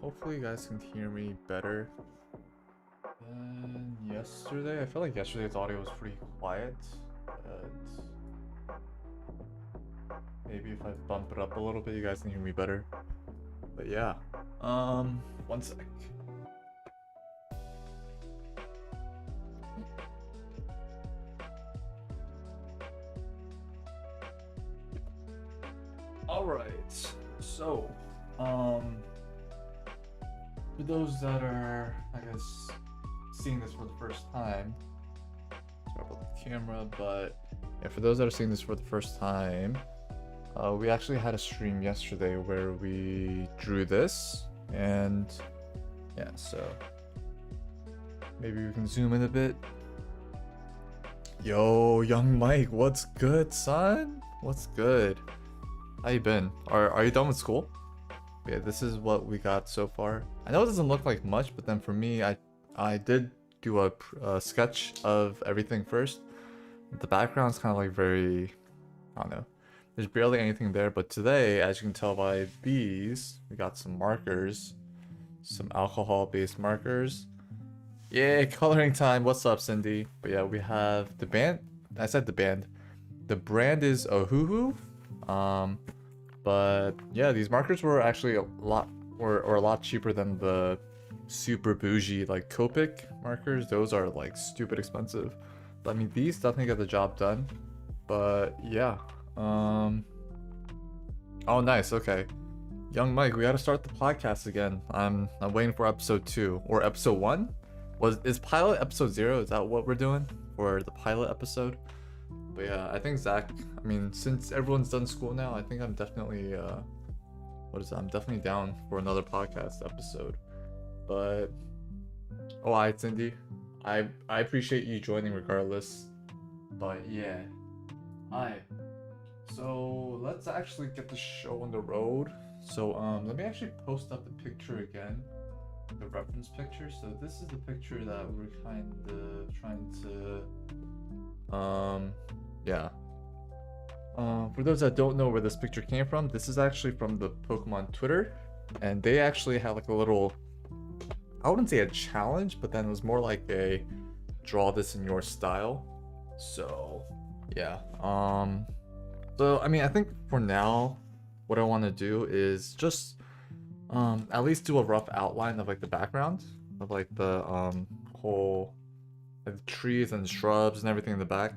Hopefully you guys can hear me better than yesterday. I feel like yesterday's audio was pretty quiet, but maybe if I bump it up a little bit, you guys can hear me better. But yeah, one sec. All right, so, for those that are, I guess, seeing this for the first time, sorry about the camera, but yeah, for those that are seeing this for the first time, we actually had a stream yesterday where we drew this, and yeah, so maybe we can zoom in a bit. Yo, young Mike, what's good, son? What's good? How you been? Are you done with school? Yeah, this is what we got so far. I know it doesn't look like much, but then for me, I did do a sketch of everything first. The background's kind of like very, I don't know. There's barely anything there, but today, as you can tell by these, we got some markers, some alcohol-based markers. Yeah, coloring time. What's up, Cindy? But yeah, we have the band. I said the band. The brand is Ohuhu. But yeah, these markers were actually a lot cheaper than the super bougie like Copic markers. Those are like stupid expensive. But I mean, these definitely get the job done. But yeah, oh nice. Okay, young Mike, we gotta start the podcast again. I'm waiting for episode 2 or episode 1. Is pilot episode 0? Is that what we're doing for the pilot episode? But yeah, I think Zach, I mean, since everyone's done school now, I think I'm definitely, I'm definitely down for another podcast episode. But, oh, hi, Cindy. I appreciate you joining regardless. But yeah, hi. So, let's actually get the show on the road. So, let me actually post up the picture again. The reference picture. So this is the picture that we're kind of trying to, yeah. For those that don't know where this picture came from, this is actually from the Pokemon Twitter, and they actually had like a little, I wouldn't say a challenge, but then it was more like a draw this in your style. So yeah. So I mean, I think for now, what I want to do is just at least do a rough outline of like the background of like the whole like the trees and shrubs and everything in the back.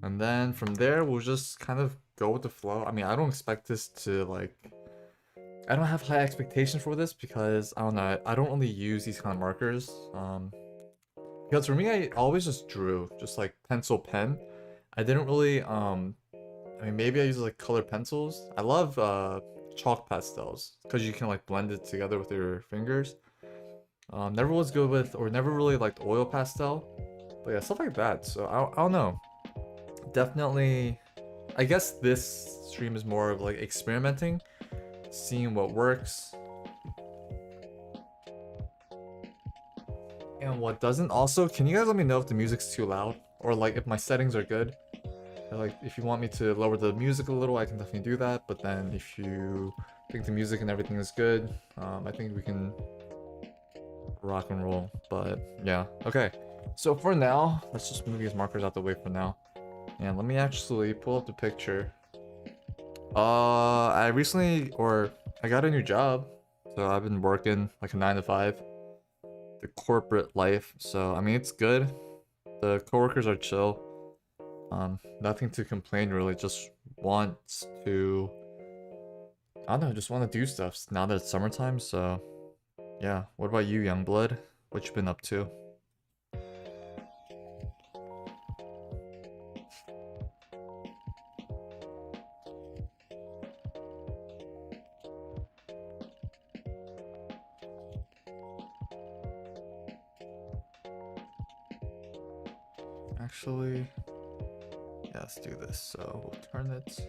And then from there, we'll just kind of go with the flow. I mean, I don't expect this to like, I don't have high expectations for this because I don't know, I don't really use these kind of markers. Because for me, I always just drew, just like pencil pen. I didn't really, I mean, maybe I use like colored pencils. I love chalk pastels because you can like blend it together with your fingers. Never was good with, or never really liked oil pastel. But yeah, stuff like that. So I don't know. Definitely, I guess this stream is more of like experimenting, seeing what works and what doesn't. Also, can you guys let me know if the music's too loud or like if my settings are good? Like if you want me to lower the music a little, I can definitely do that. But then if you think the music and everything is good, I think we can rock and roll. But yeah, okay. So for now, let's just move these markers out the way for now. And let me actually pull up the picture. I recently, or I got a new job. So I've been working like a 9 to 5. The corporate life. So, I mean, it's good. The coworkers are chill. Nothing to complain really. Just want to, I don't know, just want to do stuff now that it's summertime. So, yeah. What about you, young blood? What you been up to? Actually, yeah, let's do this. So we'll turn it.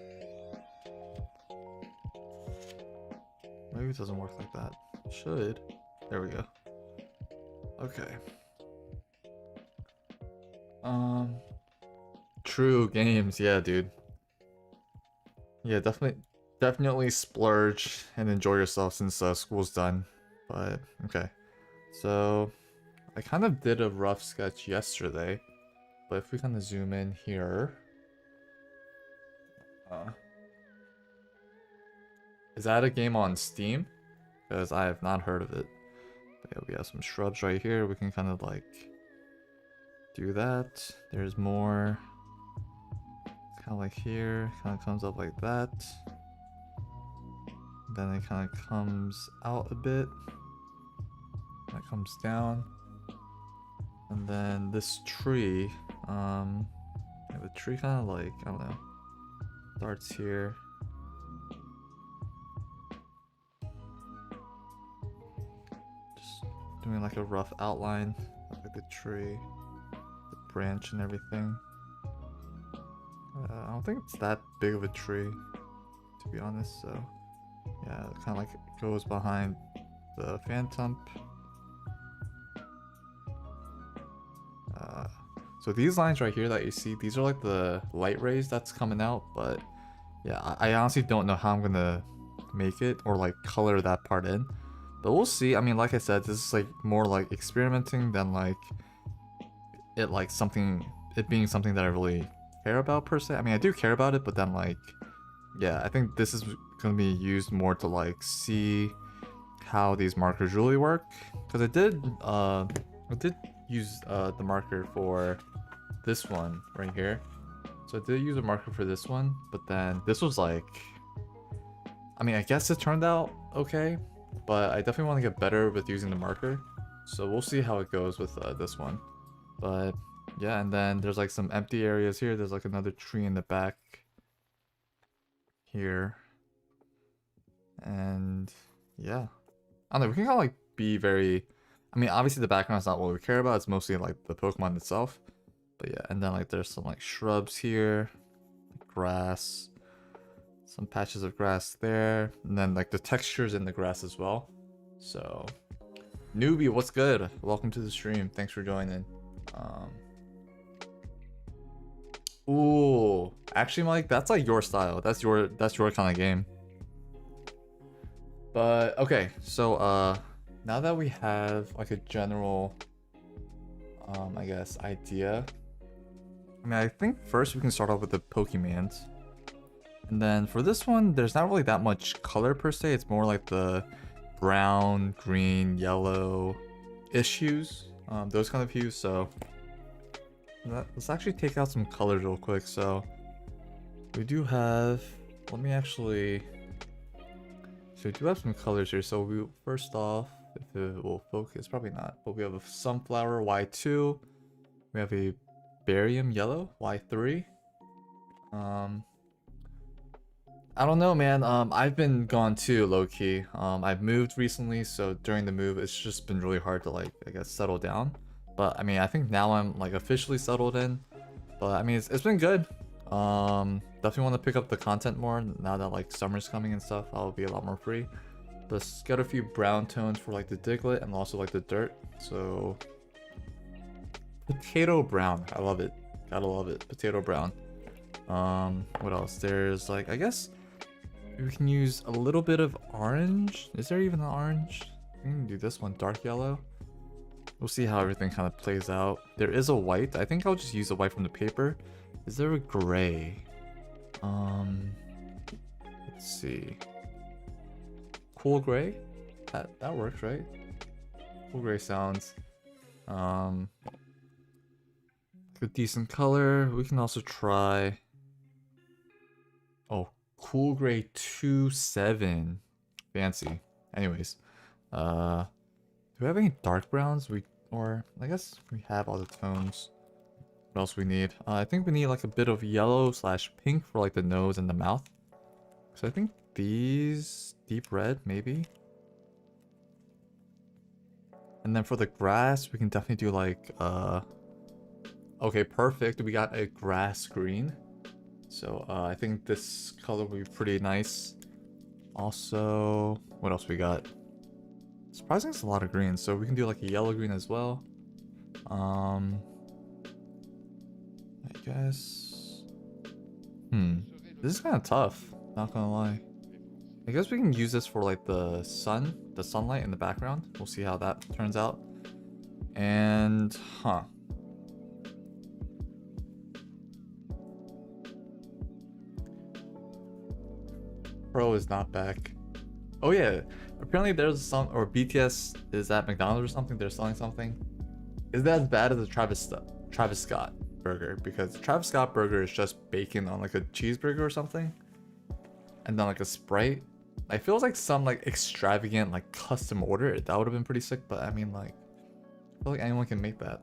Maybe it doesn't work like that. Should. There we go. Okay. True games. Yeah, dude. Yeah, definitely splurge and enjoy yourself since school's done. But okay, so I kind of did a rough sketch yesterday, but if we kind of zoom in here, is that a game on Steam? Because I have not heard of it. But yeah, we have some shrubs right here. We can kind of like do that. There's more. It's kind of like here, kind of comes up like that. Then it kind of comes out a bit. That comes down. And then this tree, yeah, the tree kind of like, I don't know, starts here. Just doing like a rough outline of like the tree, the branch and everything. I don't think it's that big of a tree, to be honest, so yeah, it kind of like goes behind the Phantump. So these lines right here that you see, these are like the light rays that's coming out, but yeah, I honestly don't know how I'm gonna make it or like color that part in. But we'll see. I mean, like I said, this is like more like experimenting than like it being something that I really care about per se. I mean, I do care about it, but then like, yeah, I think this is gonna be used more to like see how these markers really work. Because I did use the marker for this one right here. So I did use a marker for this one, but then this was like, I mean, I guess it turned out okay, but I definitely want to get better with using the marker. So we'll see how it goes with this one. But yeah, and then there's like some empty areas here. There's like another tree in the back here. And yeah, I don't know, we can kind of like be very, I mean, obviously the background is not what we care about. It's mostly like the Pokemon itself. But yeah, and then like there's some like shrubs here, grass, some patches of grass there, and then like the textures in the grass as well. So, newbie, what's good? Welcome to the stream. Thanks for joining. Ooh, actually, Mike, that's like your style. That's your kind of game. But okay, so now that we have like a general, I guess idea. I mean, I think first we can start off with the Pokemans. And then for this one, there's not really that much color per se. It's more like the brown, green, yellow issues, those kind of hues. So let's actually take out some colors real quick. So we do have, let me actually, so we do have some colors here. So we, first off, if it will focus, probably not, but we have a Sunflower Y2. We have a Barium Yellow Y3. I don't know, man. I've been gone too, low-key. I've moved recently, so during the move, it's just been really hard to like, I guess, settle down. But I mean, I think now I'm like officially settled in. But I mean, it's been good. Definitely want to pick up the content more now that like summer's coming and stuff. I'll be a lot more free. Let's get a few brown tones for like the Diglett and also like the dirt. So potato brown, I love it. Gotta love it. Potato brown. What else? There's like, I guess we can use a little bit of orange. Is there even an orange? We can do this one, dark yellow. We'll see how everything kind of plays out. There is a white. I think I'll just use the white from the paper. Is there a gray? Let's see. Cool gray? That works, right? Cool gray sounds. A decent color. We can also try. Oh, cool gray 2-7. Fancy. Anyways, do we have any dark browns? Or I guess we have all the tones. What else we need? I think we need like a bit of yellow / pink for like the nose and the mouth. So I think these deep red maybe. And then for the grass, we can definitely do like okay, perfect. We got a grass green. So I think this color will be pretty nice. Also, what else we got? Surprisingly, it's a lot of greens, so we can do like a yellow green as well. I guess. This is kind of tough. Not gonna lie. I guess we can use this for like the sunlight in the background. We'll see how that turns out. And, Pro is not back. Oh yeah, apparently there's some, or BTS is at McDonald's or something, they're selling something. Is that as bad as the Travis Scott burger? Because the Travis Scott burger is just bacon on like a cheeseburger or something. And then like a Sprite. I feel like some like extravagant like custom order, that would have been pretty sick, but I mean like, I feel like anyone can make that.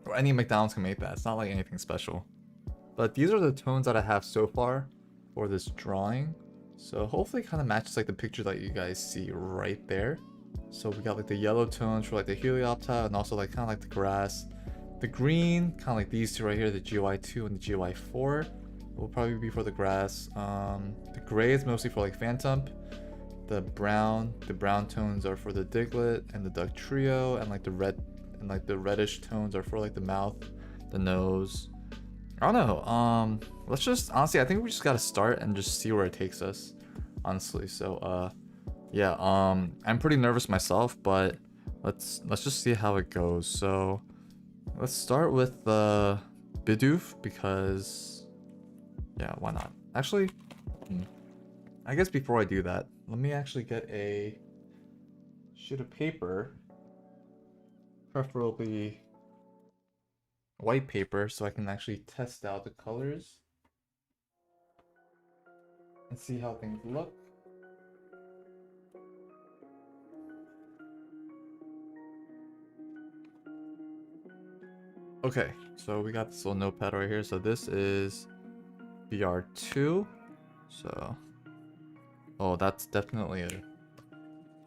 Or any McDonald's can make that, it's not like anything special. But these are the tones that I have so far for this drawing. So hopefully it kind of matches like the picture that you guys see right there. So we got like the yellow tones for like the Helioptile and also like kind of like the grass. The green, kind of like these two right here, the GY2 and the GY4 will probably be for the grass. The gray is mostly for like Phantom. The brown tones are for the Diglett and the Dugtrio, and like the red and like the reddish tones are for like the mouth, the nose. I don't know. Let's just honestly, I think we just gotta start and just see where it takes us, honestly. So yeah, I'm pretty nervous myself, but let's just see how it goes. So let's start with the Bidoof, because yeah, why not? Actually, I guess before I do that, let me actually get a sheet of paper, preferably white paper, so I can actually test out the colors and see how things look. Okay, so we got this little notepad right here. So this is BR2. So, oh, that's definitely a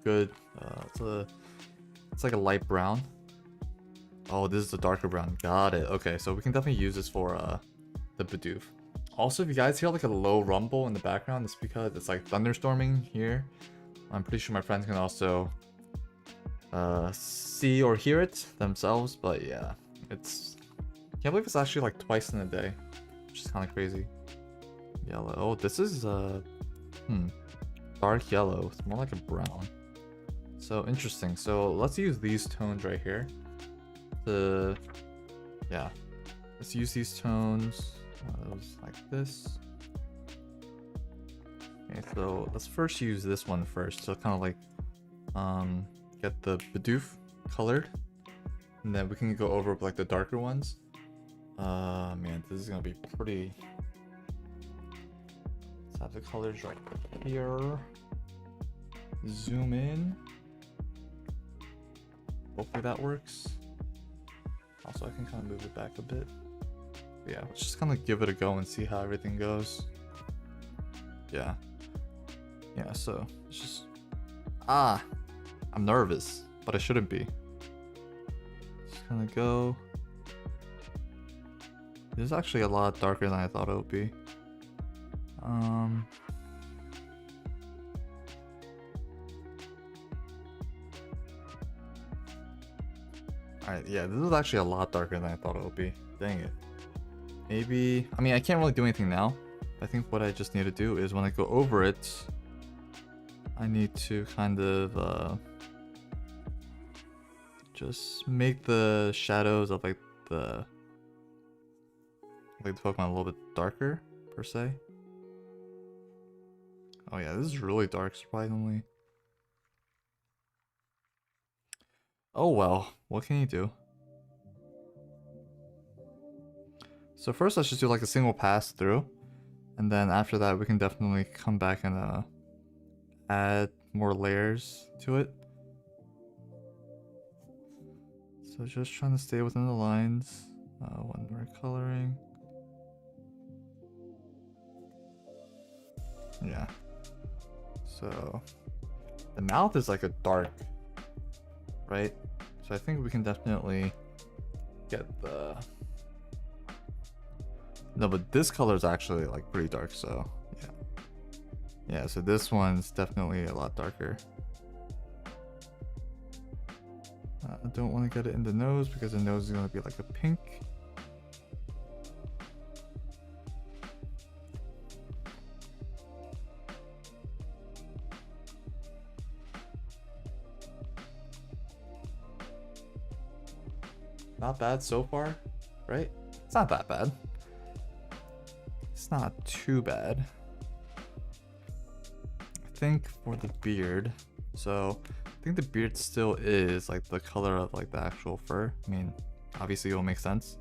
good, it's like a light brown. Oh, this is the darker brown. Got it. Okay, so we can definitely use this for the Bidoof. Also, if you guys hear like a low rumble in the background, it's because it's like thunderstorming here. I'm pretty sure my friends can also see or hear it themselves, but yeah, it's, can't believe it's actually like twice in a day, which is kind of crazy. Yellow. Oh, this is dark yellow. It's more like a brown. So interesting. So let's use these tones right here. Yeah, let's use these tones. Like this. Okay, so let's first use this one first. So kind of like get the Bidoof colored, and then we can go over like the darker ones. Man, this is gonna be pretty. Let's have the colors right here. Zoom in. Hopefully that works. Also, I can kind of move it back a bit. But yeah, let's just kind of give it a go and see how everything goes. Yeah. Yeah, so it's just... I'm nervous, but I shouldn't be. Just gonna go... This is actually a lot darker than I thought it would be. Alright, yeah, this is actually a lot darker than I thought it would be. Dang it. Maybe... I mean, I can't really do anything now. I think what I just need to do is when I go over it, I need to kind of just make the shadows of like the Pokemon a little bit darker, per se. Oh yeah, this is really dark, surprisingly. Oh well, what can you do? So first let's just do like a single pass through. And then after that we can definitely come back and add more layers to it. So just trying to stay within the lines when we're coloring. Yeah. So the mouth is like a dark, right? So I think we can definitely get the... No, but this color is actually like pretty dark, so yeah. Yeah, so this one's definitely a lot darker. I don't want to get it in the nose because the nose is going to be like a pink. Not bad so far, right? It's not that bad. It's not too bad. I think for the beard, so I think the beard still is like the color of like the actual fur. I mean, obviously it'll make sense.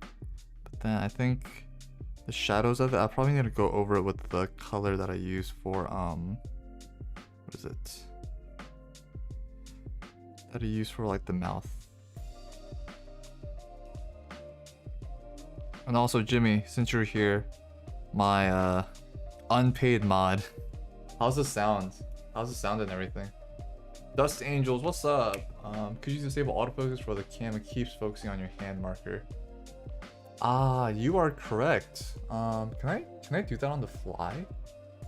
But then I think the shadows of it, I'm probably gonna go over it with the color that I use for what is it? That I use for like the mouth. And also Jimmy, since you're here, my unpaid mod. How's the sound? How's the sound and everything? Dust Angels, what's up? Could you disable autofocus for the cam? It keeps focusing on your hand marker. Ah, you are correct. Can I do that on the fly?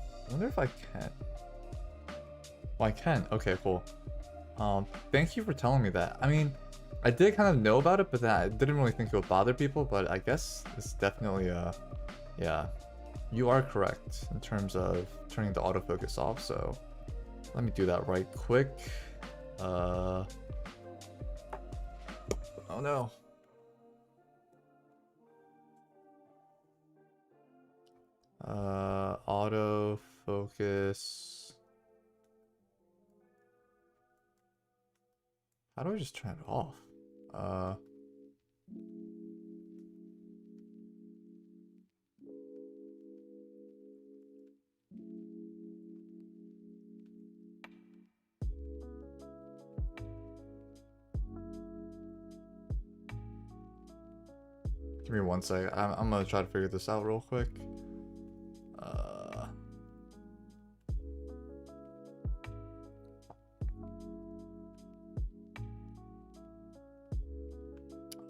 I wonder if I can. Oh, I can. Okay, cool. Thank you for telling me that. I mean, I did kind of know about it, but then I didn't really think it would bother people. But I guess it's definitely yeah, you are correct in terms of turning the autofocus off. So let me do that right quick. Oh no. Autofocus. How do I just turn it off? Give me 1 sec. I'm gonna try to figure this out real quick.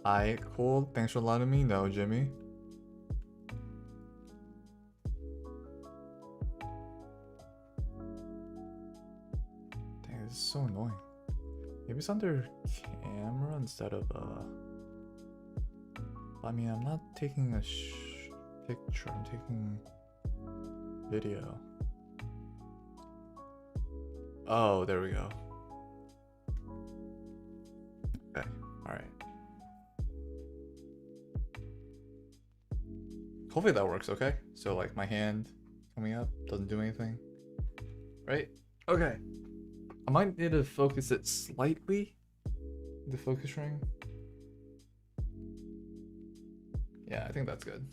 Alright, cool. Thanks for letting me know, Jimmy. Dang, this is so annoying. Maybe it's under camera instead of I mean, I'm not taking a picture, I'm taking video. Oh, there we go. Okay, alright. Hopefully that works, okay? So like my hand coming up doesn't do anything, right? Okay. I might need to focus it slightly, the focus ring. Yeah, I think that's good.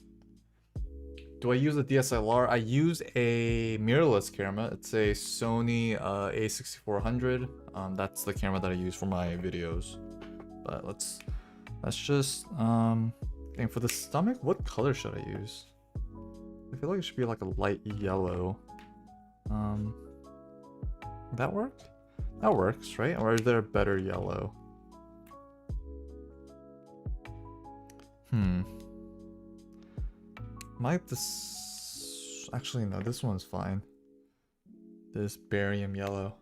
Do I use a DSLR? I use a mirrorless camera. It's a Sony a6400. That's the camera that I use for my videos. But let's just and for the stomach, what color should I use? I feel like it should be like a light yellow. Would that work? That works, right? Or is there a better yellow? Might this actually no, this one's fine. This barium yellow.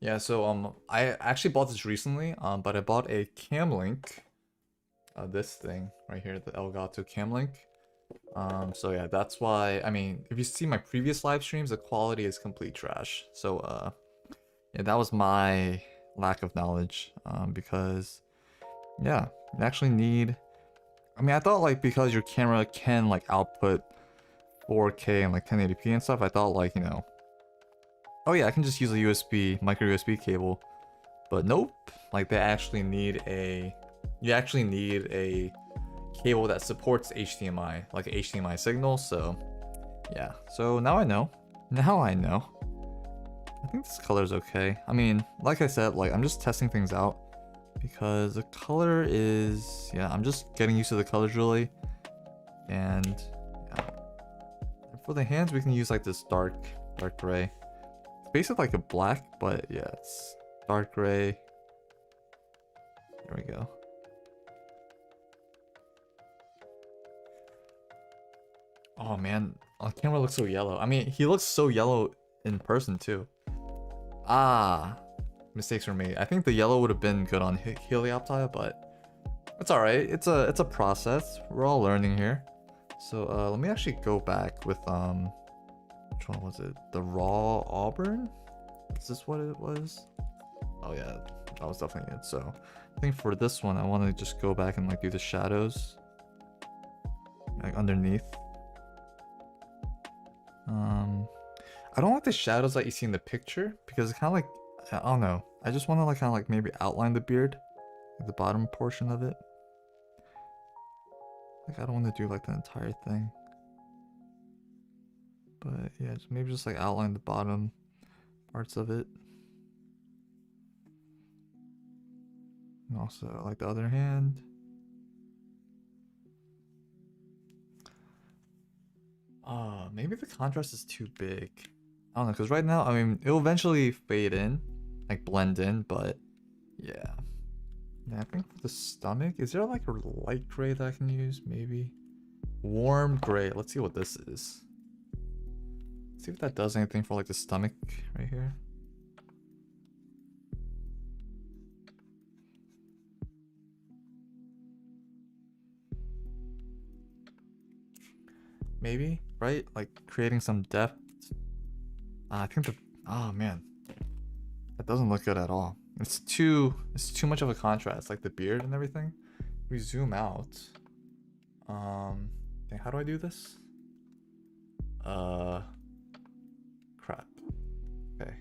Yeah, so I actually bought this recently, but I bought a Camlink. This thing right here, the Elgato Camlink. So yeah, that's why, I mean, if you see my previous live streams, the quality is complete trash. So yeah, that was my lack of knowledge, because yeah, you actually need, I mean, I thought like because your camera can like output 4K and like 1080p and stuff, I thought like, you know, oh yeah, I can just use a USB, micro USB cable. But nope, like they actually need a, you actually need a cable that supports HDMI, like an HDMI signal. So yeah, so now I know. Now I know. I think this color is okay. I mean, like I said, like I'm just testing things out because the color is, yeah, I'm just getting used to the colors really. And yeah. And for the hands, we can use like this dark gray. It's basically like a black, but yeah, it's dark gray. There we go. Oh man, on camera looks so yellow. I mean, he looks so yellow in person too. Ah, mistakes were made. I think the yellow would have been good on Helioptile, but it's all right. It's a process. We're all learning here. So let me actually go back with which one was it? The raw auburn? Is this what it was? Oh yeah, that was definitely it. So I think for this one, I want to just go back and like do the shadows, like underneath. I don't like the shadows that you see in the picture because it's kind of like, I don't know. I just want to like kind of like maybe outline the beard, like the bottom portion of it. Like I don't want to do like the entire thing. But yeah, maybe just like outline the bottom parts of it. And also like the other hand. Maybe the contrast is too big. I don't know, because right now, I mean, it'll eventually fade in, like blend in, but yeah. Yeah, I think for the stomach, is there like a light gray that I can use? Maybe. Warm gray. Let's see what this is. See if that does anything for like the stomach right here. Maybe, right? Like creating some depth. I think the, oh man, that doesn't look good at all. It's too much of a contrast, like the beard and everything. We zoom out. Dang, how do I do this? Crap. Okay.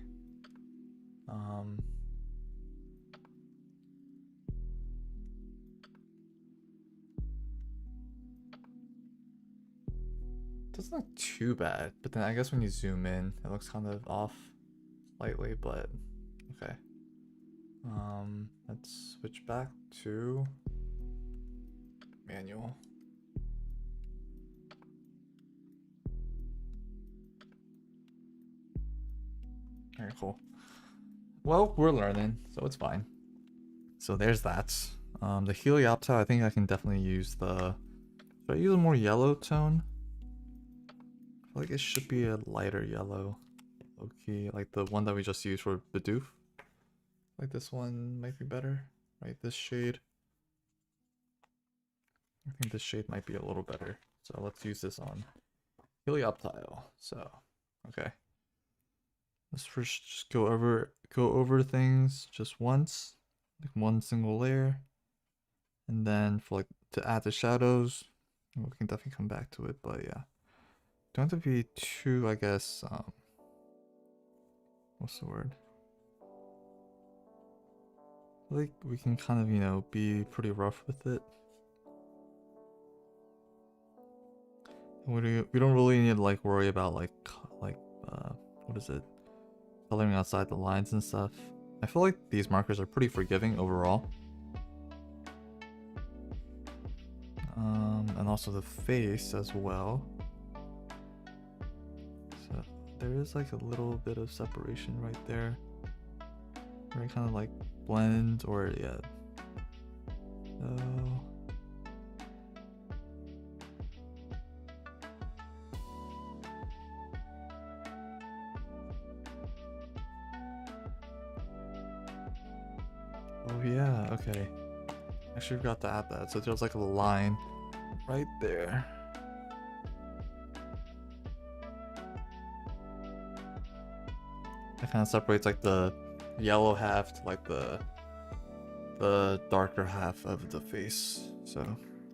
Doesn't look too bad, but then I guess when you zoom in, it looks kind of off slightly, but okay. Let's switch back to manual. Alright, cool. Well, we're learning, so it's fine. So there's that. The Helioptile, I think I can definitely use the... Should I use a more yellow tone? I feel like it should be a lighter yellow. Okay, like the one that we just used for Bidoof. Like this one might be better, right? This shade. I think this shade might be a little better. So let's use this on Helioptile. So, okay. Let's first just go over things just once, like one single layer. And then for like to add the shadows, we can definitely come back to it, but yeah. Don't have to be too, I guess, what's the word? I think we can kind of, you know, be pretty rough with it. We don't really need to like worry about like what is it? Coloring outside the lines and stuff. I feel like these markers are pretty forgiving overall. And also the face as well. So there is like a little bit of separation right there. Where it kind of like blend or yeah. So oh yeah, okay. Actually forgot to add that. So there's like a line right there. That kind of separates like the yellow half to like the darker half of the face. So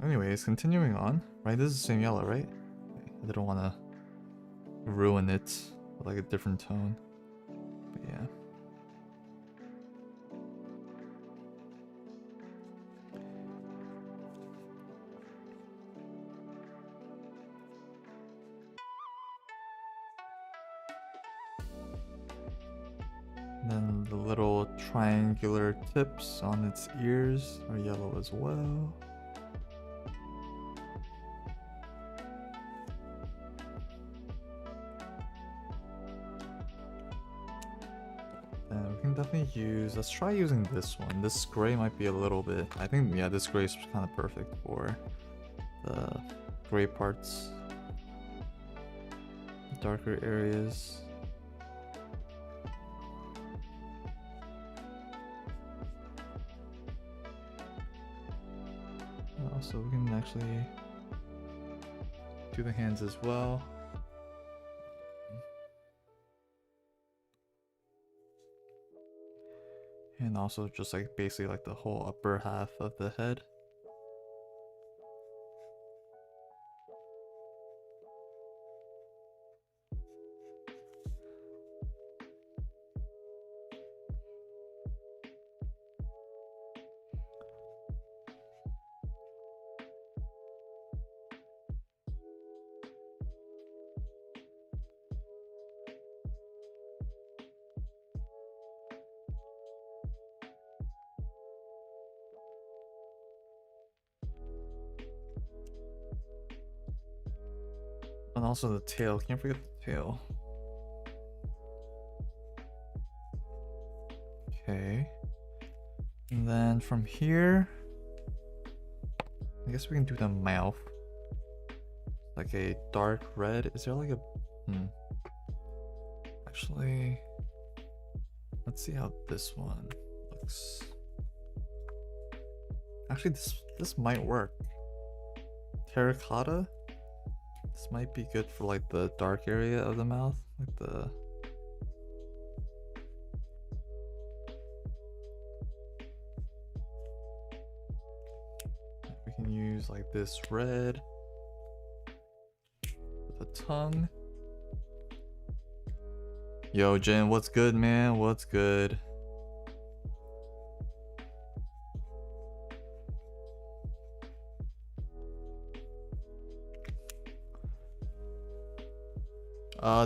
anyways, continuing on, right? This is the same yellow, right? I didn't want to ruin it with like a different tone, but yeah. Then the little triangular tips on its ears are yellow as well. And we can definitely use, let's try using this one. This gray might be a little bit, I think, yeah, this gray is kind of perfect for the gray parts, darker areas. So we can actually do the hands as well. And also just like basically like the whole upper half of the head. And also the tail, can't forget the tail. Okay. And then from here, I guess we can do the mouth. Like a dark red. Is there like a... Actually, let's see how this one looks. Actually, this might work. Terracotta? This might be good for like the dark area of the mouth. Like the... We can use like this red. The tongue. Yo, Jin, what's good, man? What's good?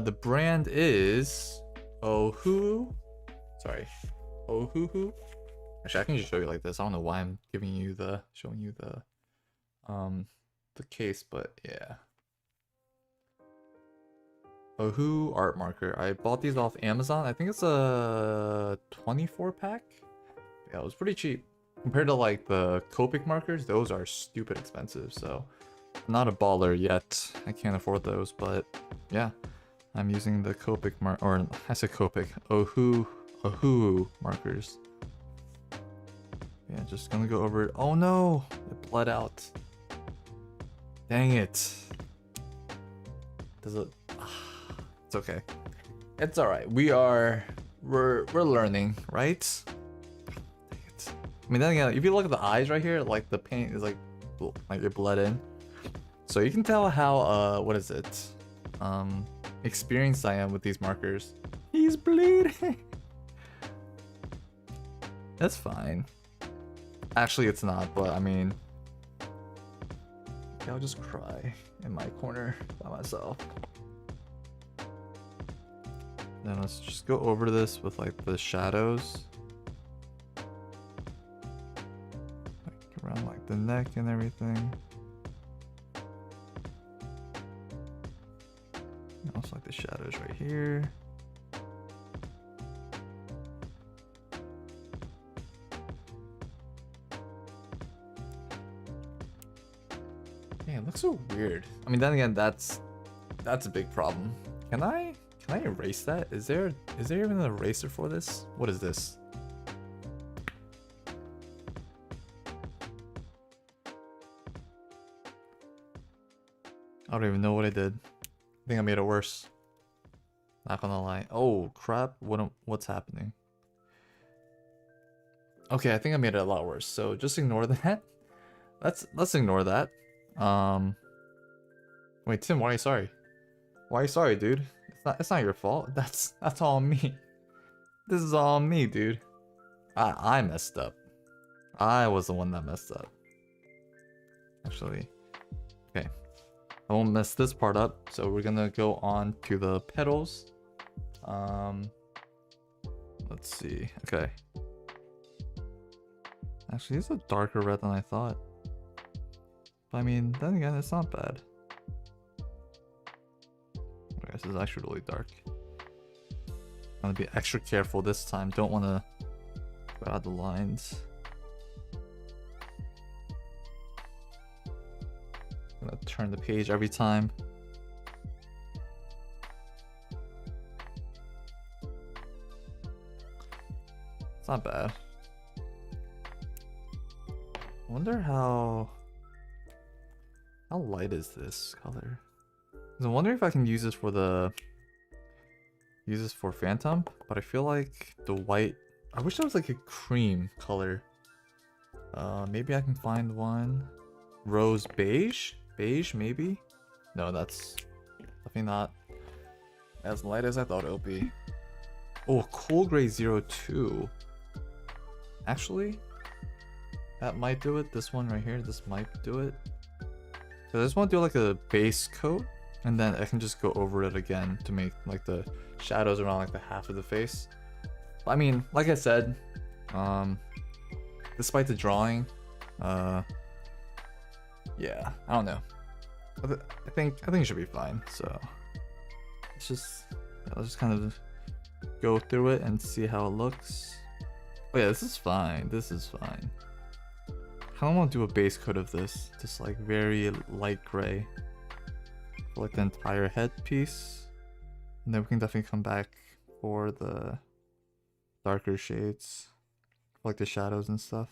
The brand is Ohuhu. Sorry, Ohuhu. Actually, I can just show you like this. I don't know why I'm showing you the case, but yeah. Ohuhu art marker. I bought these off Amazon. I think it's a 24 pack. Yeah, it was pretty cheap compared to like the Copic markers. Those are stupid expensive. So, I'm not a baller yet. I can't afford those, but yeah, I'm using the Copic or I said Copic. Ohuhu markers. Yeah, just gonna go over it. Oh no, it bled out. Dang it. Does it? It's okay. It's all right. We're learning, right? Dang it. I mean, then again, if you look at the eyes right here, like the paint is like it bled in. So you can tell how what is it? Experienced I am with these markers. He's bleeding. That's fine. Actually, it's not, but I mean, okay, I'll just cry in my corner by myself. Then let's just go over this with like the shadows. Like around like the neck and everything. And also like the shadows right here. Yeah, it looks so weird. I mean, then again, that's a big problem. Can I erase that? Is there even an eraser for this? What is this? I don't even know what I did. I think I made it worse. Not gonna lie. Oh crap! What's happening? Okay, I think I made it a lot worse. So just ignore that. Let's ignore that. Wait, Tim, why are you sorry? Why are you sorry, dude? It's not your fault. That's all me. This is all me, dude. I messed up. I was the one that messed up. Actually, okay. I won't mess this part up. So we're gonna go on to the petals. Let's see. Okay. Actually, it's a darker red than I thought. But I mean, then again, it's not bad. Okay, this is actually really dark. I'm gonna be extra careful this time. Don't want to go out the lines. I'm gonna turn the page every time. It's not bad. I wonder how light is this color? I'm wondering if I can use this for Phantom, but I feel like the white I wish there was like a cream color. Maybe I can find one. Rose beige? Beige, maybe? No, that's definitely not as light as I thought it would be. Oh, Cool Gray 02. Actually, that might do it. This one right here, this might do it. So I just want to do like a base coat, and then I can just go over it again to make like the shadows around like the half of the face. I mean, like I said, despite the drawing, yeah, I don't know. I think it should be fine. So let's just kind of go through it and see how it looks. Oh yeah, this is fine. This is fine. I kind of want to do a base coat of this, just like very light gray for like the entire headpiece, and then we can definitely come back for the darker shades, like the shadows and stuff.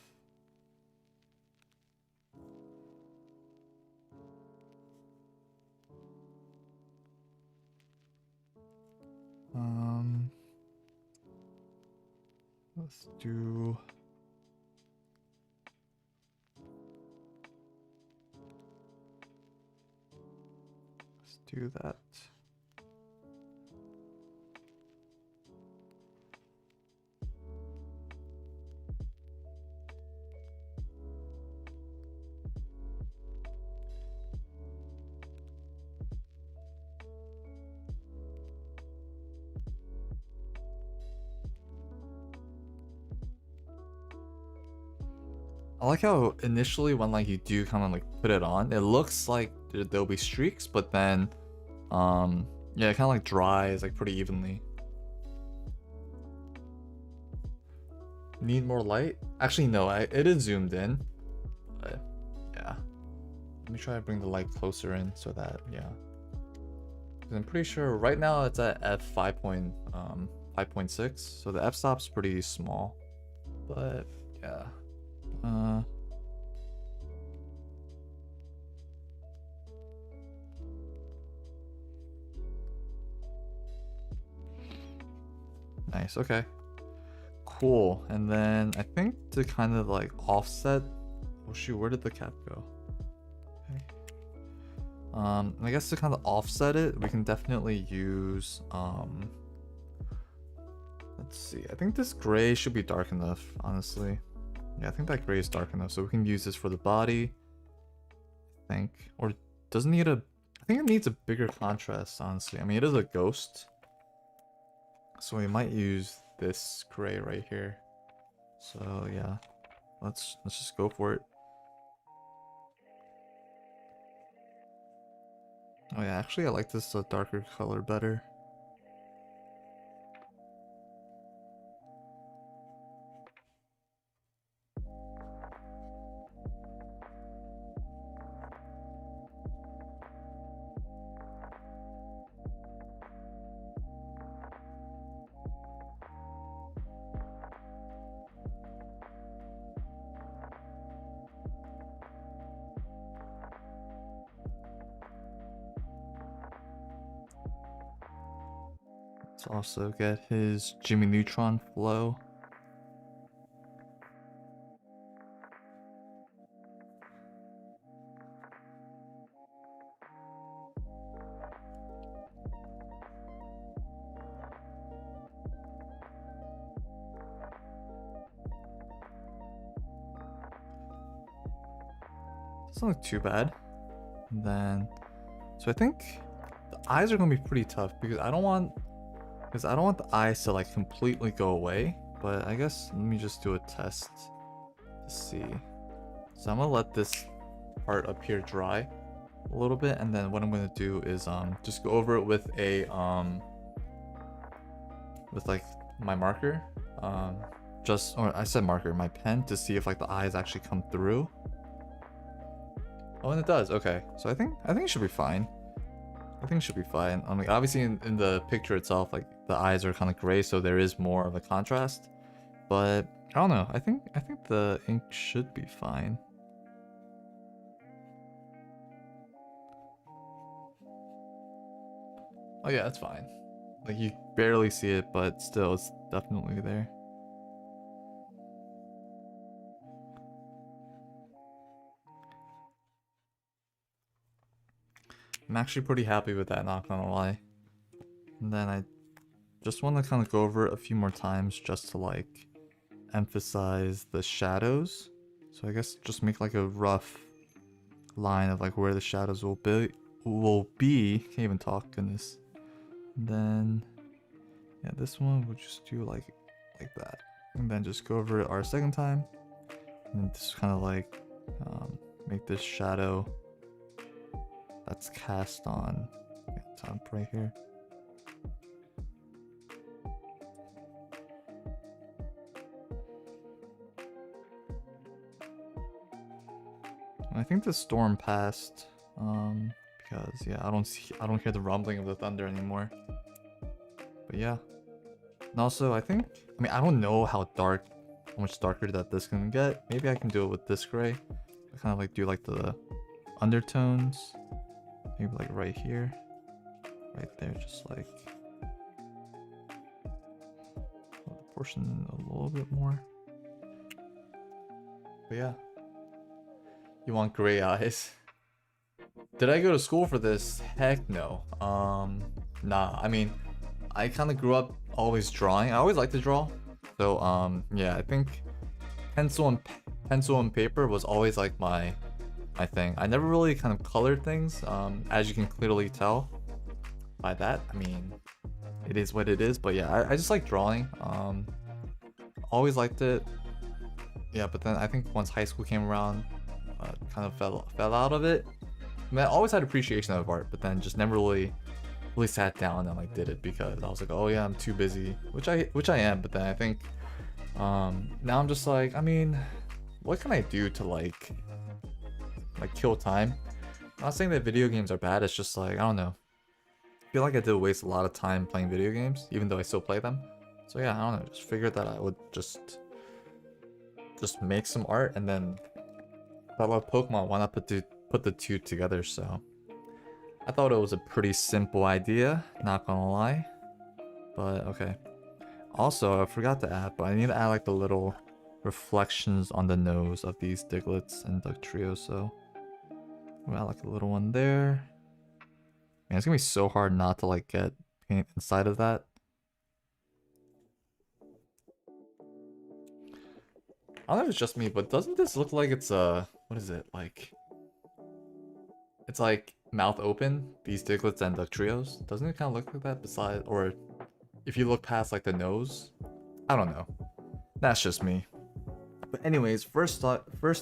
Let's do that. I like how initially when like you do kind of like put it on, it looks like there'll be streaks, but then yeah, it kind of like dries like pretty evenly. Need more light? Actually no, it is zoomed in, but yeah. Let me try to bring the light closer in so that, yeah. 'Cause I'm pretty sure right now it's at f5.6, so the f-stop's pretty small, but yeah. Nice, okay. Cool. And then I think to kind of like offset, oh shoot, where did the cap go? Okay. I guess to kind of offset it, we can definitely use let's see. I think this gray should be dark enough, honestly. Yeah, I think that gray is dark enough, so we can use this for the body. I think, or doesn't need a. I think it needs a bigger contrast, honestly. I mean, it is a ghost, so we might use this gray right here. So yeah, let's just go for it. Oh yeah, actually I like this darker color better. Let's also get his Jimmy Neutron flow. Doesn't look too bad. And then, so I think the eyes are gonna be pretty tough because I don't want the eyes to like completely go away. But I guess let me just do a test to see. So I'm gonna let this part up here dry a little bit, and then what I'm gonna do is just go over it with a with like my marker, or I said marker, my pen, to see if like the eyes actually come through. Oh, and it does. Okay, so I think it should be fine. I think it should be fine. I mean, obviously in the picture itself, like the eyes are kind of gray, so there is more of a contrast. But I don't know. I think the ink should be fine. Oh yeah, that's fine. Like you barely see it, but still, it's definitely there. I'm actually pretty happy with that, not gonna lie. And then I just want to kind of go over it a few more times just to like emphasize the shadows. So I guess just make like a rough line of like where the shadows will be. Can't even talk, goodness. And then yeah, this one we'll just do like that. And then just go over it our second time. And then just kind of like make this shadow that's cast on top right here. I think the storm passed, because yeah, I don't hear the rumbling of the thunder anymore. But yeah, and also I don't know how much darker that this can get. Maybe I can do it with this gray. I kind of like do like the undertones, maybe like right here, right there, just like the portion a little bit more. But yeah. You want gray eyes? Did I go to school for this? Heck no. Nah. I mean, I kind of grew up always drawing. I always liked to draw. So yeah, I think pencil and paper was always like my thing. I never really kind of colored things. As you can clearly tell by that. I mean, it is what it is. But yeah, I just like drawing. Always liked it. Yeah, but then I think once high school came around, kind of fell out of it. I mean, I always had appreciation of art, but then just never really sat down and like did it because I was like, oh yeah, I'm too busy, which I am. But then I think now I'm just like, I mean, what can I do to like kill time? I'm not saying that video games are bad. It's just like, I don't know. I feel like I did waste a lot of time playing video games, even though I still play them. So yeah, I don't know. Just figured that I would just make some art, and then I love Pokemon, why not put the two together? So I thought it was a pretty simple idea, not gonna lie. But okay. Also, I forgot to add, but I need to add like the little reflections on the nose of these Digletts and Dugtrio, so we'll add like a little one there. Man, it's gonna be so hard not to like get paint inside of that. I don't know if it's just me, but doesn't this look like it's what is it, like, it's like mouth open, these Digletts and Dugtrios? Doesn't it kind of look like that besides, or if you look past like the nose? I don't know. That's just me. But anyways, first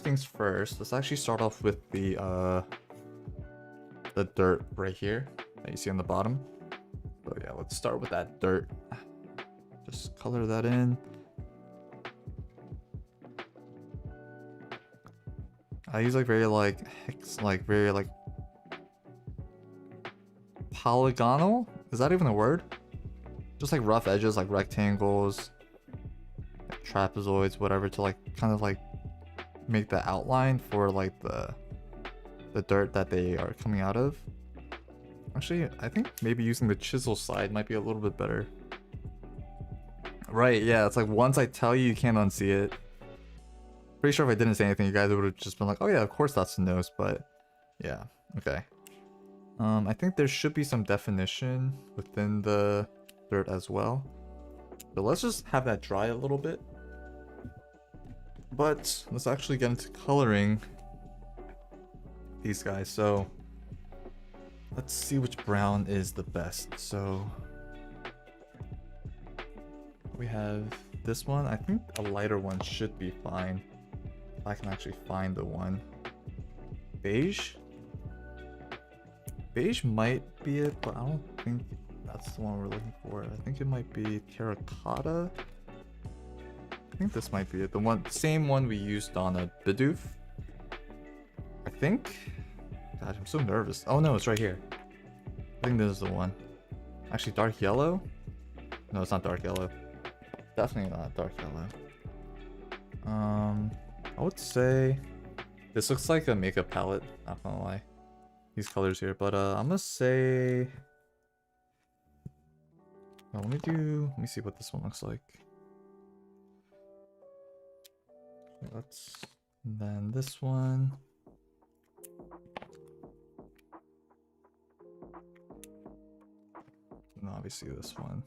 things first, let's actually start off with the dirt right here that you see on the bottom. So yeah, let's start with that dirt. Just color that in. I use like very like polygonal? Is that even a word? Just like rough edges, like rectangles, like trapezoids, whatever, to like kind of like make the outline for like the dirt that they are coming out of. Actually, I think maybe using the chisel side might be a little bit better. Right, yeah, it's like once I tell you, you can't unsee it. Pretty sure if I didn't say anything, you guys would have just been like, oh yeah, of course that's the nose, but yeah, okay. I think there should be some definition within the dirt as well. So let's just have that dry a little bit. But let's actually get into coloring these guys. So let's see which brown is the best. So we have this one. I think a lighter one should be fine. If I can actually find the one. Beige? Beige might be it, but I don't think that's the one we're looking for. I think it might be terracotta. I think this might be it. The same one we used on a Bidoof. I think. God, I'm so nervous. Oh no, it's right here. I think this is the one. Actually, dark yellow? No, it's not dark yellow. Definitely not dark yellow. I would say this looks like a makeup palette, not gonna lie. These colors here, but I'm gonna say, well, let me see what this one looks like. Then this one. then obviously this one.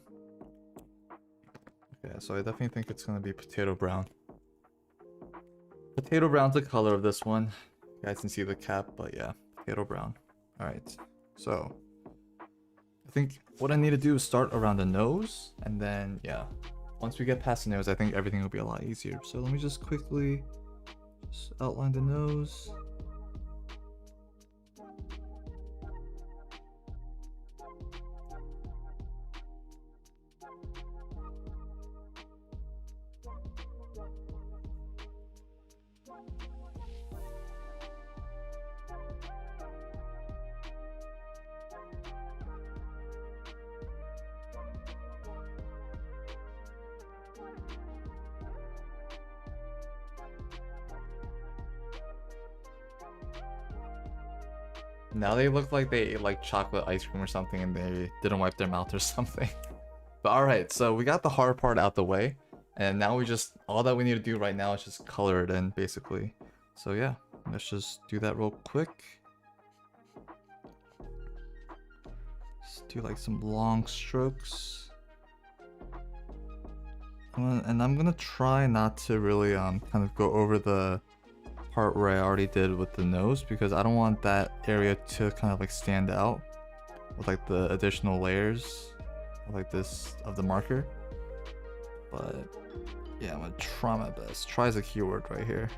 Okay, so I definitely think it's gonna be potato brown. Potato brown's the color of this one. You guys can see the cap, but yeah, potato brown. Alright, so I think what I need to do is start around the nose, and then yeah, once we get past the nose, I think everything will be a lot easier. So let me just quickly just outline the nose. Now they look like they ate like chocolate ice cream or something and they didn't wipe their mouth or something. But alright, so we got the hard part out the way. And now all that we need to do right now is just color it in, basically. So yeah, let's just do that real quick. Just do like some long strokes. And I'm gonna try not to really kind of go over the part where I already did with the nose, because I don't want that area to kind of like stand out with like the additional layers like this of the marker. But yeah, I'm gonna try my best. Try is a keyword right here.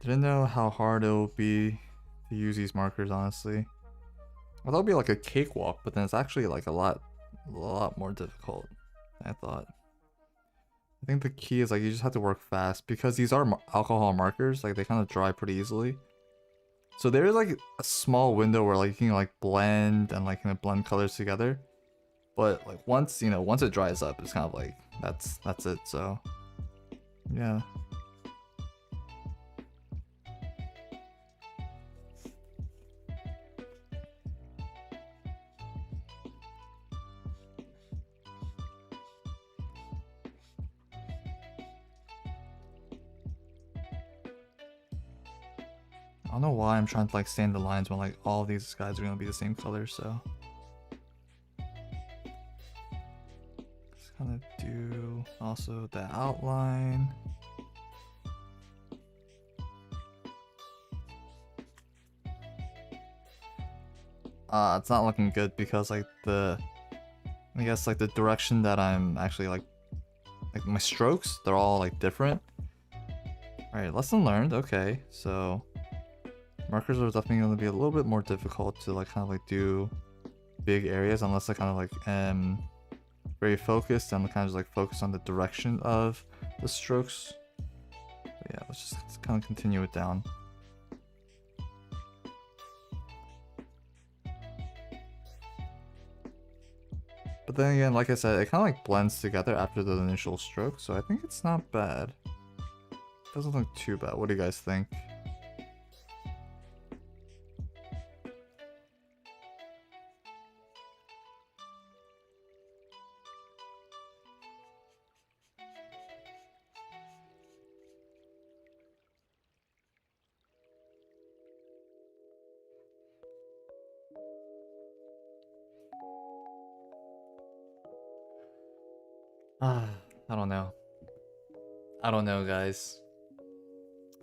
Didn't know how hard it will be to use these markers, honestly. I thought it'd be like a cakewalk, but then it's actually like a lot more difficult than I thought. I think the key is like you just have to work fast, because these are alcohol markers, like they kind of dry pretty easily. So there is like a small window where like you can like blend and like kind of blend colors together. But like once it dries up, it's kind of like that's it. So yeah. I don't know why I'm trying to like stand the lines when like all these guys are gonna be the same color, so just kind of do also the outline. It's not looking good because like I guess like the direction that I'm actually like my strokes, they're all like different. Alright, lesson learned. Okay, so markers are definitely going to be a little bit more difficult to like kind of like do big areas unless I kind of like am very focused and kind of just like focus on the direction of the strokes. But yeah, let's just kind of continue it down. But then again, like I said, it kind of like blends together after the initial stroke, so I think it's not bad. It doesn't look too bad. What do you guys think? I don't know. I don't know, guys.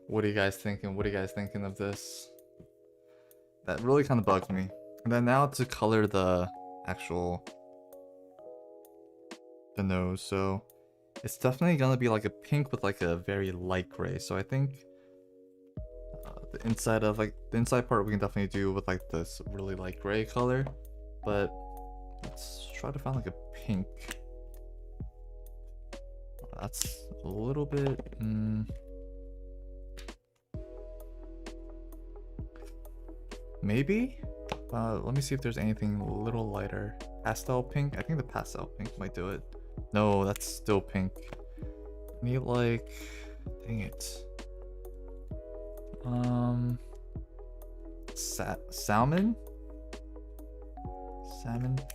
What are you guys thinking? What are you guys thinking of this? That really kind of bugged me. And then now to color the nose. So it's definitely gonna be like a pink with like a very light gray. So I think the inside part we can definitely do with like this really light gray color. But let's try to find like a pink. That's a little bit maybe let me see if there's anything a little lighter. Pastel pink. I think the pastel pink might do it. No, that's still pink. I need like, dang it, salmon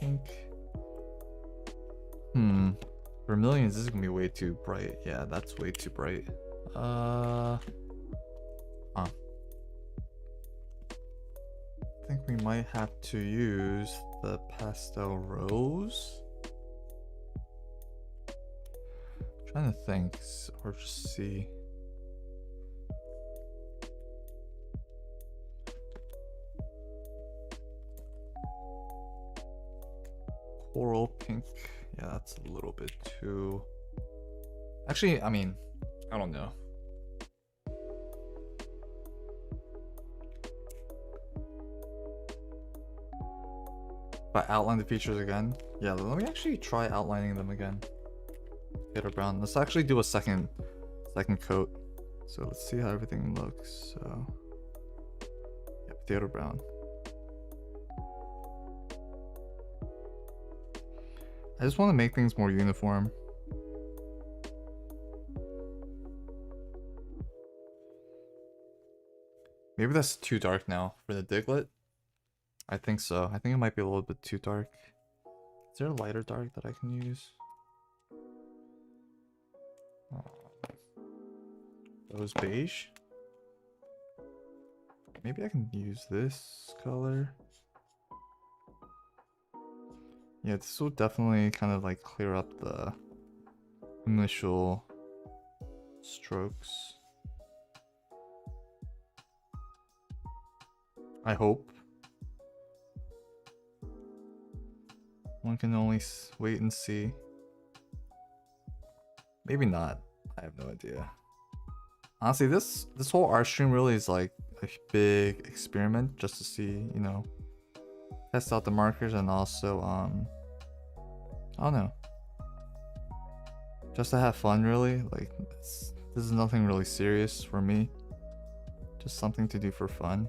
pink. For Vermilions, this is gonna be way too bright. Yeah, that's way too bright. I think we might have to use the pastel rose. I'm trying to think, or just see. Coral pink. Yeah, that's a little bit too. Actually, I mean, I don't know. But outline the features again. Yeah, let me actually try outlining them again. Potato brown. Let's actually do a second coat. So let's see how everything looks. So yeah, potato brown. I just want to make things more uniform. Maybe that's too dark now for the Diglett. I think so. I think it might be a little bit too dark. Is there a lighter dark that I can use? Rose beige. Maybe I can use this color. Yeah, this will definitely kind of like clear up the initial strokes. I hope. One can only wait and see. Maybe not. I have no idea. Honestly, this whole art stream really is like a big experiment just to see, you know, test out the markers and also I don't know, just to have fun really. Like this is nothing really serious for me, just something to do for fun.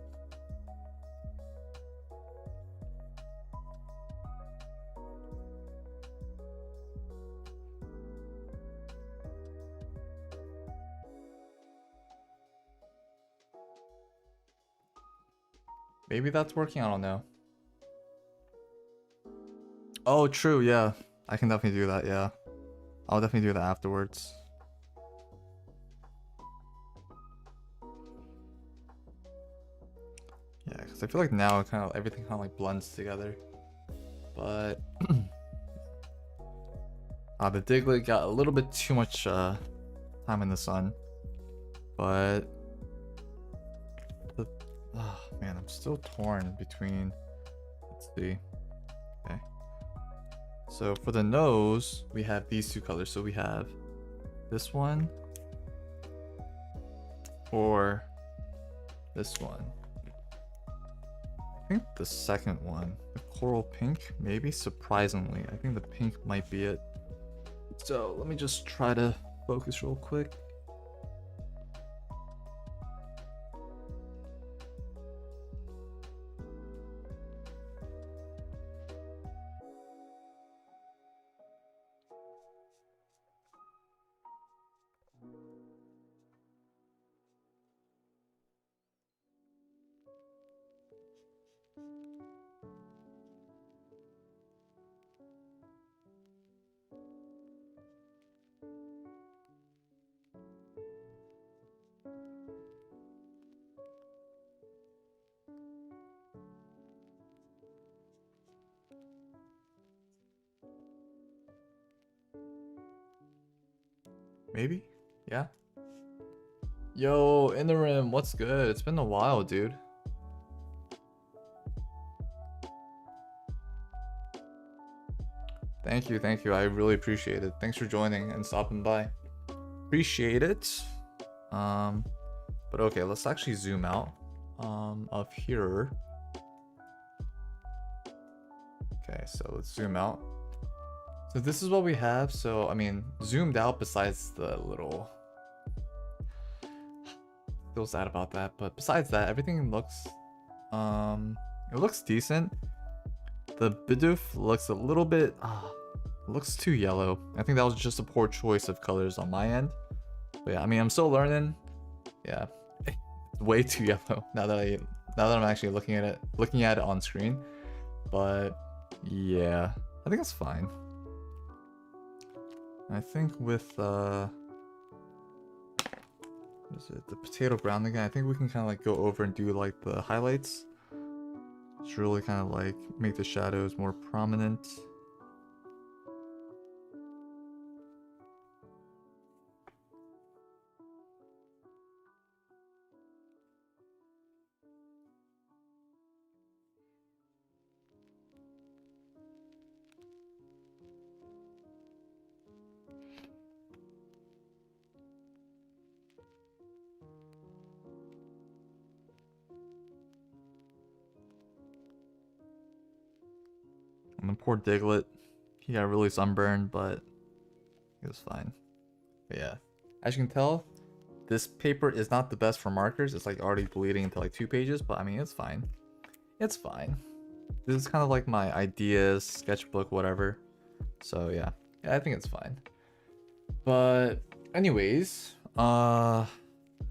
Maybe that's working, I don't know. Oh, true, yeah. I can definitely do that, yeah. I'll definitely do that afterwards. Yeah, because I feel like now it everything kind of like blends together. But the Diglett got a little bit too much time in the sun. But oh man, I'm still torn between. Let's see. Okay. So for the nose, we have these two colors. So we have this one or this one. I think the second one, the coral pink, maybe. Surprisingly, I think the pink might be it. So let me just try to focus real quick. Maybe? Yeah? Yo, in the rim, what's good? It's been a while, dude. Thank you. I really appreciate it. Thanks for joining and stopping by. Appreciate it. But okay, let's actually zoom out of here. Okay, so let's zoom out. So this is what we have. So I mean, zoomed out besides the little, feel sad about that, but besides that, everything looks it looks decent. The Bidoof looks a little bit looks too yellow. I think that was just a poor choice of colors on my end. But yeah, I mean, I'm still learning. Yeah, it's way too yellow now that I'm actually looking at it on screen. But yeah, I think it's fine. I think with what is it, the potato brown again, I think we can kind of like go over and do like the highlights. Just really kind of like make the shadows more prominent. And the poor Diglett, he got really sunburned, but he was fine. But yeah, as you can tell, this paper is not the best for markers. It's like already bleeding into like 2 pages, but I mean, it's fine. It's fine. This is kind of like my ideas, sketchbook, whatever. So yeah, I think it's fine. But anyways, I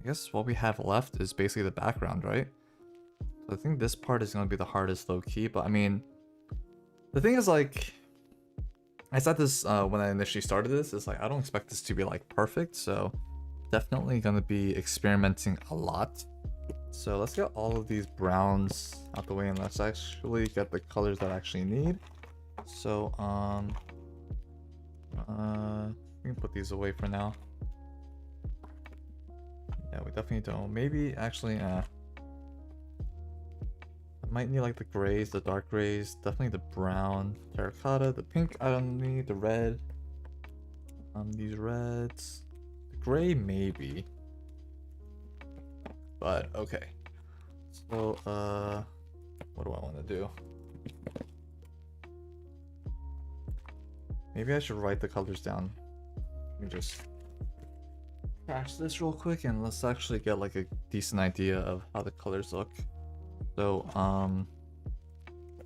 guess what we have left is basically the background, right? So I think this part is gonna be the hardest low key, but I mean, the thing is like, I said this when I initially started this, it's like I don't expect this to be like perfect, so definitely gonna be experimenting a lot. So let's get all of these browns out the way and let's actually get the colors that I actually need. So we can put these away for now. Yeah, we definitely don't. Maybe actually I might need like the grays, the dark grays, definitely the brown, terracotta, the pink I don't need, the red. These reds. The gray maybe. But okay. So what do I want to do? Maybe I should write the colors down. Let me just crash this real quick and let's actually get like a decent idea of how the colors look. So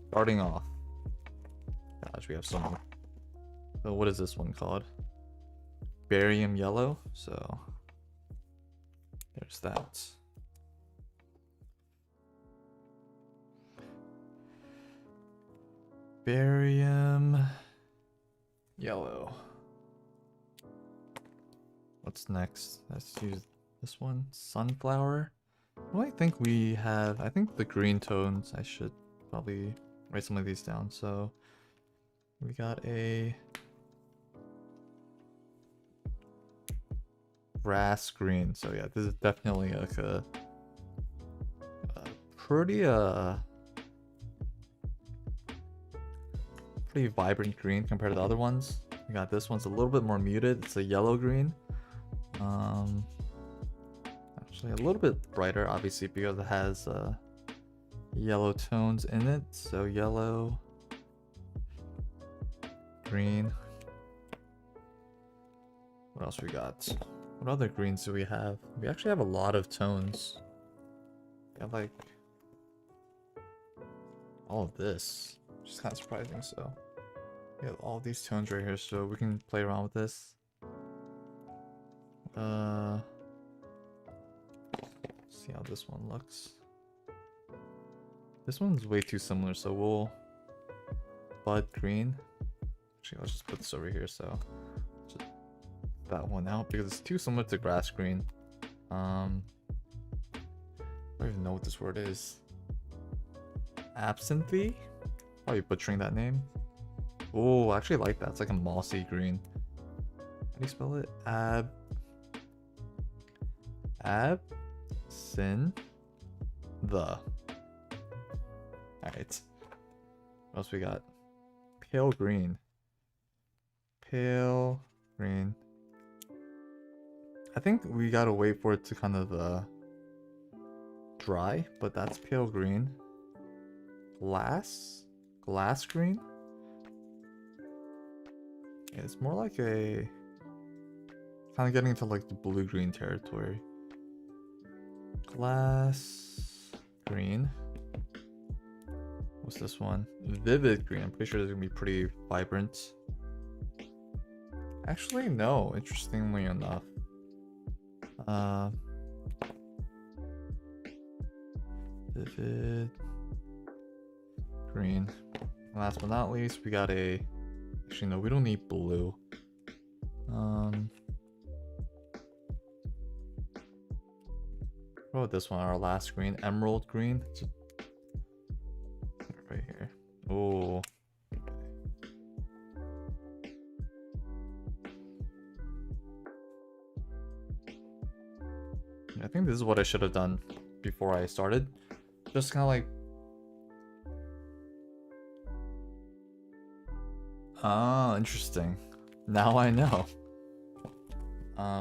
starting off. Gosh, we have so many. So what is this one called? Barium yellow. So there's that. Barium yellow. What's next? Let's use this one. Sunflower. What do I think we have? I think the green tones. I should probably write some of these down. So we got a grass green. So yeah, this is definitely like a pretty pretty vibrant green compared to the other ones. We got this one's a little bit more muted. It's a yellow green. Actually a little bit brighter, obviously, because it has yellow tones in it. So yellow, green. What else we got? What other greens do we have? We actually have a lot of tones. We have like all of this, which is kind of surprising. So we have all these tones right here, so we can play around with this. See how this one looks. This one's way too similar, so we'll bud green. Actually, let's just put this over here, so just that one out because it's too similar to grass green. I don't even know what this word is. Absinthe? Probably butchering that name. Oh, I actually like that. It's like a mossy green. How do you spell it? Alright. What else we got? Pale green. Pale green. I think we gotta wait for it to kind of dry, but that's pale green. Glass green. Yeah, it's more like a kind of getting into like the blue green territory. Glass green. What's this one? Vivid green. I'm pretty sure this is gonna be pretty vibrant. Actually, no. Interestingly enough. Vivid green. Last but not least, we got a. Actually, no, we don't need blue. go with this one, our last green, emerald green. Right here. Oh. I think this is what I should have done before I started. Just kind of like... Ah, interesting. Now I know.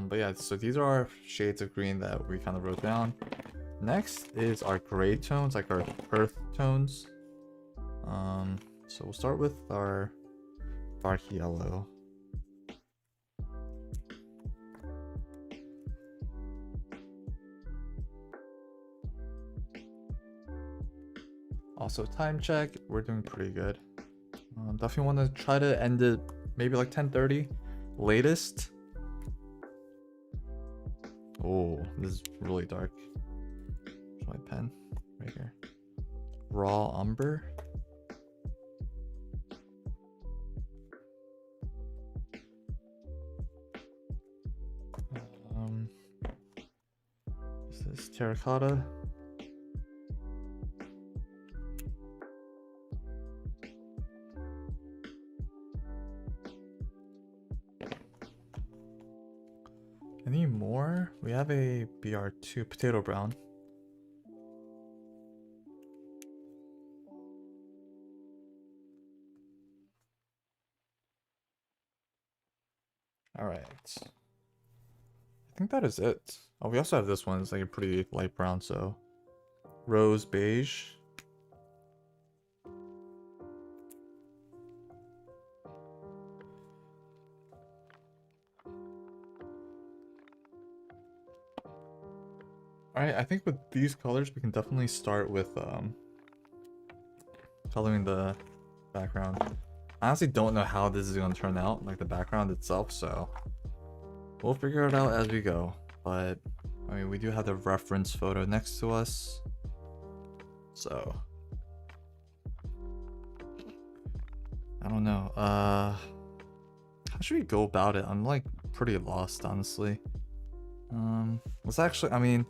But yeah, so these are our shades of green that we kind of wrote down. Next is our gray tones, like our earth tones. So we'll start with our dark yellow. Also, time check, we're doing pretty good. Definitely want to try to end it maybe like 10:30 latest. Oh, this is really dark. Where's my pen? Right here. Raw umber. This is terracotta. Any more? We have a BR2 potato brown. All right. I think that is it. Oh, we also have this one. It's like a pretty light brown, so rose beige. Alright, I think with these colors we can definitely start with coloring the background. I honestly don't know how this is going to turn out, like the background itself, so we'll figure it out as we go. But I mean, we do have the reference photo next to us, so I don't know. How should we go about it? I'm like pretty lost, honestly. Let's actually, I mean,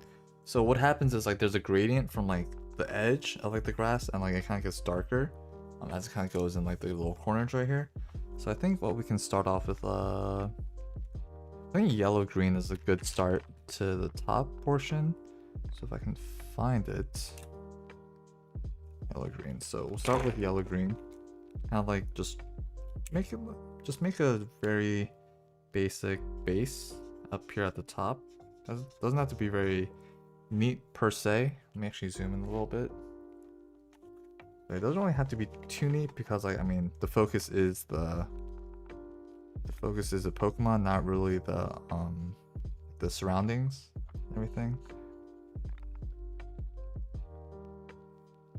so what happens is like there's a gradient from like the edge of like the grass, and like it kind of gets darker as it kind of goes in like the little corners right here. So I think what we can start off with, I think yellow green is a good start to the top portion. So if I can find it, yellow green. So we'll start with yellow green. Kind of like just make a very basic base up here at the top. Doesn't have to be very neat per se. Let me actually zoom in a little bit. It doesn't really have to be too neat because, like, I mean, the focus is the Pokemon, not really the surroundings, everything.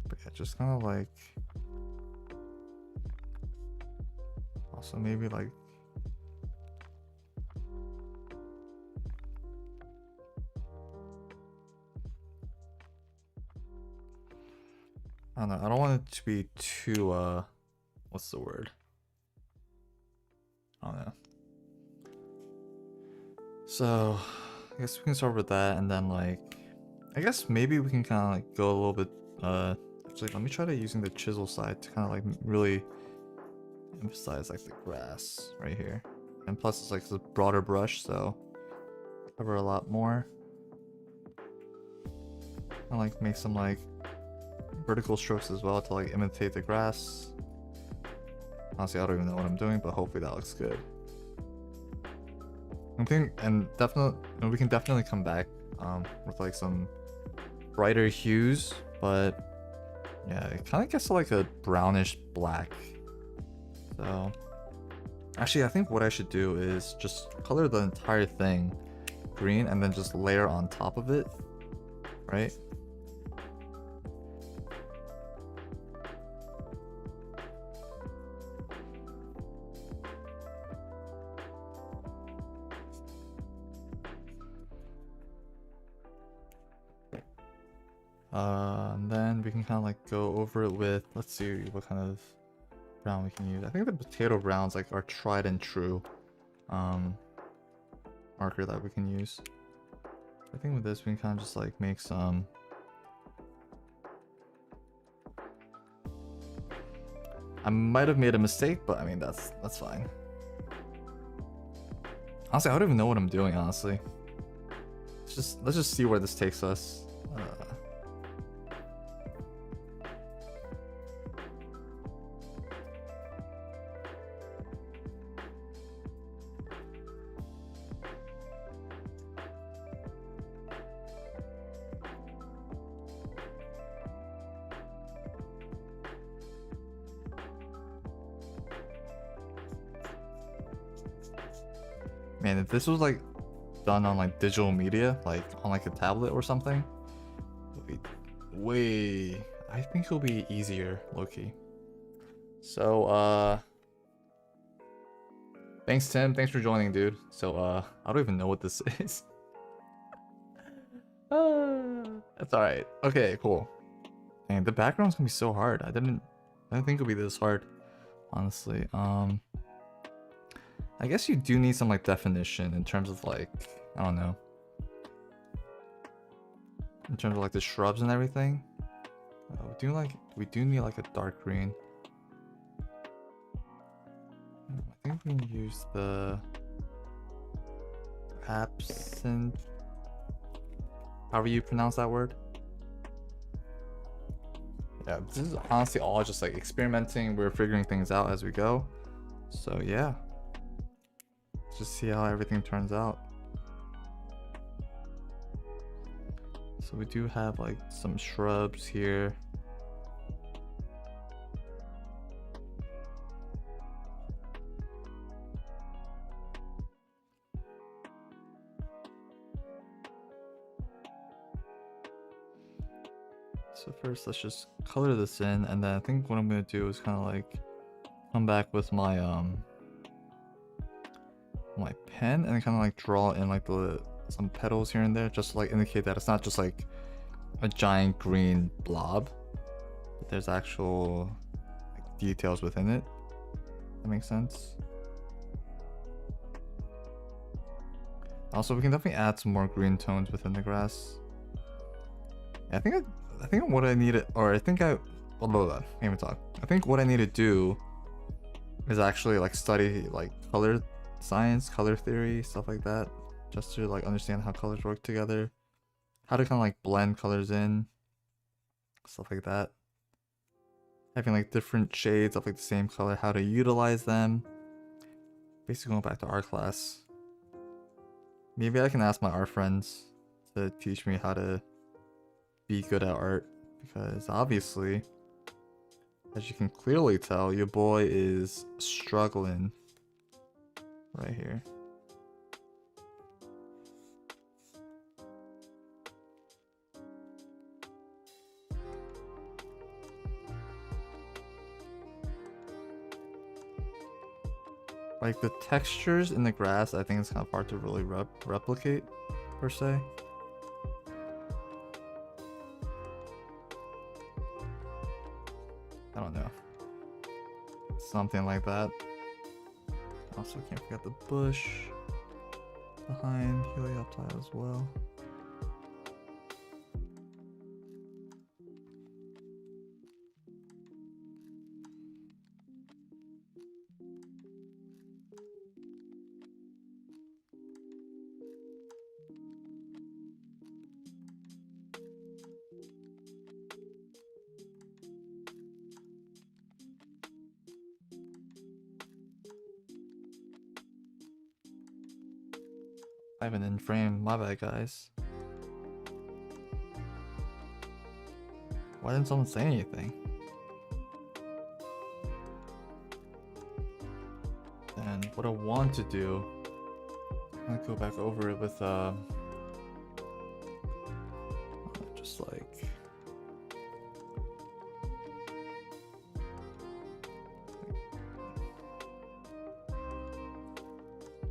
But yeah, just kind of like, also maybe like, I don't know, I don't want it to be too, what's the word? I don't know. So, I guess we can start with that, and then like, I guess maybe we can kind of like go a little bit, actually let me try to using the chisel side to kind of like really emphasize like the grass right here. And plus it's like a broader brush, so cover a lot more. I like make some like vertical strokes as well to like imitate the grass. Honestly, I don't even know what I'm doing, but hopefully that looks good. I think, and definitely, we can definitely come back with like some brighter hues, but yeah, it kind of gets to like a brownish black. So actually, I think what I should do is just color the entire thing green and then just layer on top of it, right? And then we can kind of like go over it with, let's see what kind of brown we can use. I think the potato brown's like our tried and true marker that we can use. I think with this we can kind of just like make some. I might have made a mistake, but I mean that's fine. Honestly, I don't even know what I'm doing. Honestly, let's just see where this takes us. Man, if this was like done on like digital media, like on like a tablet or something, it'll be way. I think it'll be easier, low-key. So thanks Tim, thanks for joining, dude. So I don't even know what this is. That's all right. Okay, cool. Dang, the background's gonna be so hard. I didn't think it'd be this hard, honestly. I guess you do need some like definition in terms of like, I don't know, in terms of like the shrubs and everything. We do need like a dark green. I think we can use the absinthe, however you pronounce that word. Yeah, this is honestly all just like experimenting. We're figuring things out as we go. So yeah, let's just see how everything turns out. So we do have like some shrubs here. So first let's just color this in, and then I think what I'm gonna do is kind of like come back with my my pen and kind of like draw in like some petals here and there, just to like indicate that it's not just like a giant green blob, but there's actual like, details within it. That makes sense. Also, we can definitely add some more green tones within the grass. Yeah, I think what I need, or I think I, blah, blah, blah, can't even talk. I think what I need to do is actually like study like color science, color theory, stuff like that, just to like understand how colors work together, how to kind of like blend colors in, stuff like that. Having like different shades of like the same color, how to utilize them. Basically going back to art class. Maybe I can ask my art friends to teach me how to be good at art, because obviously, as you can clearly tell, your boy is struggling right here. Like the textures in the grass, I think it's kind of hard to really replicate, per se. I don't know. Something like that. Also can't forget the bush behind Helioptile as well. I have an in frame, my bad guys. Why didn't someone say anything? And what I want to do, I'm gonna go back over it with just like,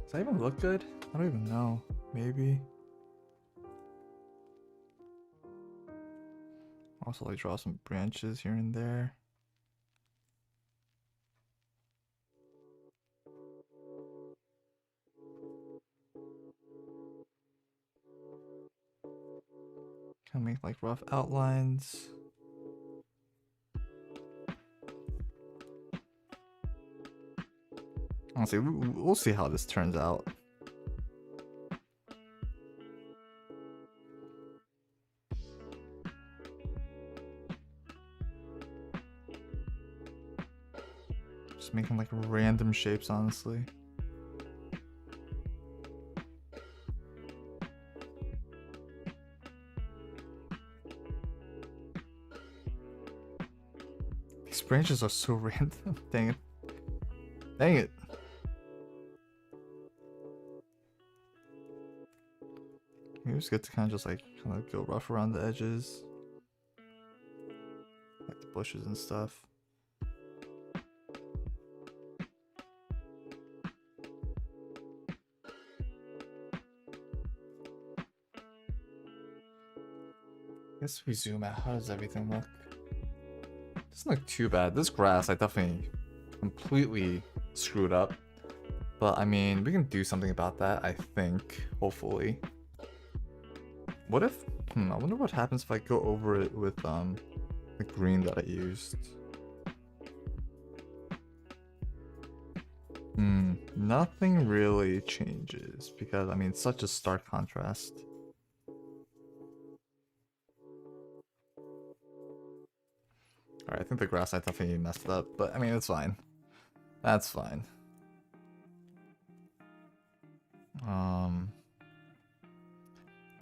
does that even look good? I don't even know. Maybe. Also like draw some branches here and there. Kind of make like rough outlines. Honestly, we'll see how this turns out. Just making like random shapes, honestly. These branches are so random. Dang it. Dang it. Maybe it's good to kind of go rough around the edges. Like the bushes and stuff. I guess we zoom out. How does everything look? Doesn't look too bad. This grass I definitely completely screwed up. But I mean, we can do something about that, I think. Hopefully. What if... I wonder what happens if I go over it with the green that I used. Nothing really changes because, I mean, it's such a stark contrast. Alright, I think the grass I definitely messed up, but I mean, it's fine. That's fine.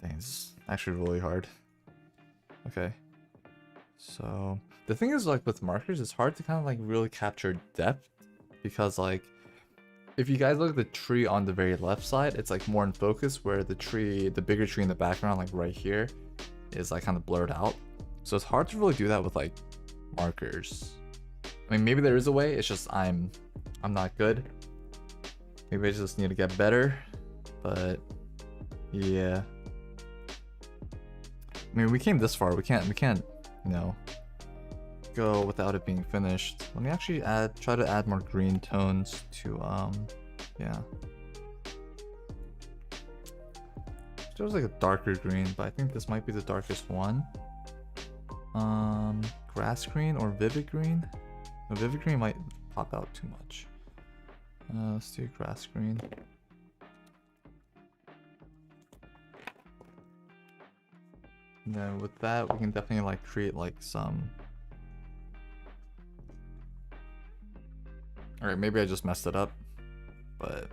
Dang, this is actually really hard. Okay. So, the thing is, like, with markers, it's hard to kind of, like, really capture depth. Because, like, if you guys look at the tree on the very left side, it's, like, more in focus, where the tree, the bigger tree in the background, like, right here, is, like, kind of blurred out. So it's hard to really do that with, like, markers. I mean, maybe there is a way, it's just I'm not good. Maybe I just need to get better. But, yeah. I mean, we came this far, we can't, you know, go without it being finished. Let me actually try to add more green tones to, yeah. There was like a darker green, but I think this might be the darkest one. Grass green or vivid green? No, vivid green might pop out too much. Let's do grass green. And then with that, we can definitely like create like some... Alright, maybe I just messed it up, but...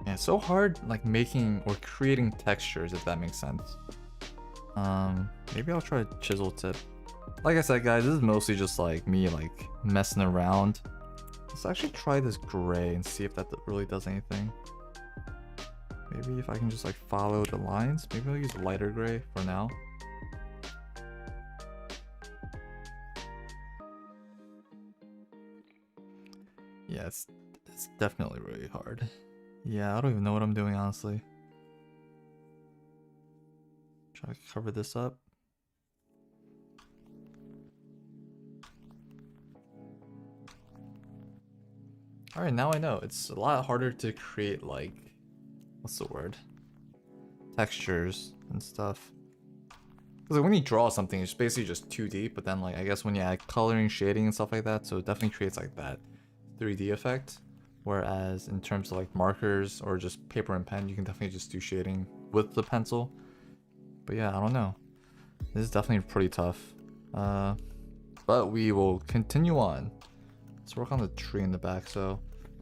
Yeah, it's so hard like making or creating textures, if that makes sense. Maybe I'll try a chisel tip. Like I said, guys, this is mostly just like me like messing around. Let's actually try this gray and see if that really does anything. Maybe if I can just like follow the lines. Maybe I'll use lighter gray for now. Yeah, it's definitely really hard. Yeah, I don't even know what I'm doing, honestly. Try to cover this up. Alright, now I know. It's a lot harder to create, like... What's the word? Textures and stuff. Because like, when you draw something, it's basically just 2D, but then, like, I guess when you add coloring, shading, and stuff like that, so it definitely creates, like, that 3D effect. Whereas in terms of like markers or just paper and pen, you can definitely just do shading with the pencil. But yeah, I don't know. This is definitely pretty tough. But we will continue on. Let's work on the tree in the back. So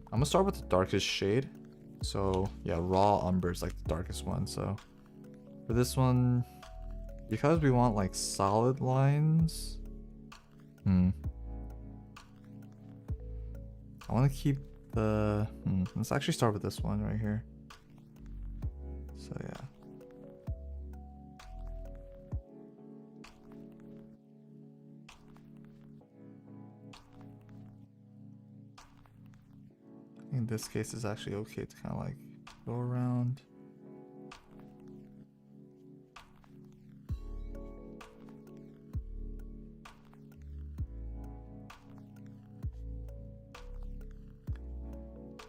I'm gonna start with the darkest shade. So yeah, raw umber is like the darkest one. So for this one, because we want like solid lines, I want to keep the let's actually start with this one right here. So yeah, I think in this case it's actually okay to kind of like go around.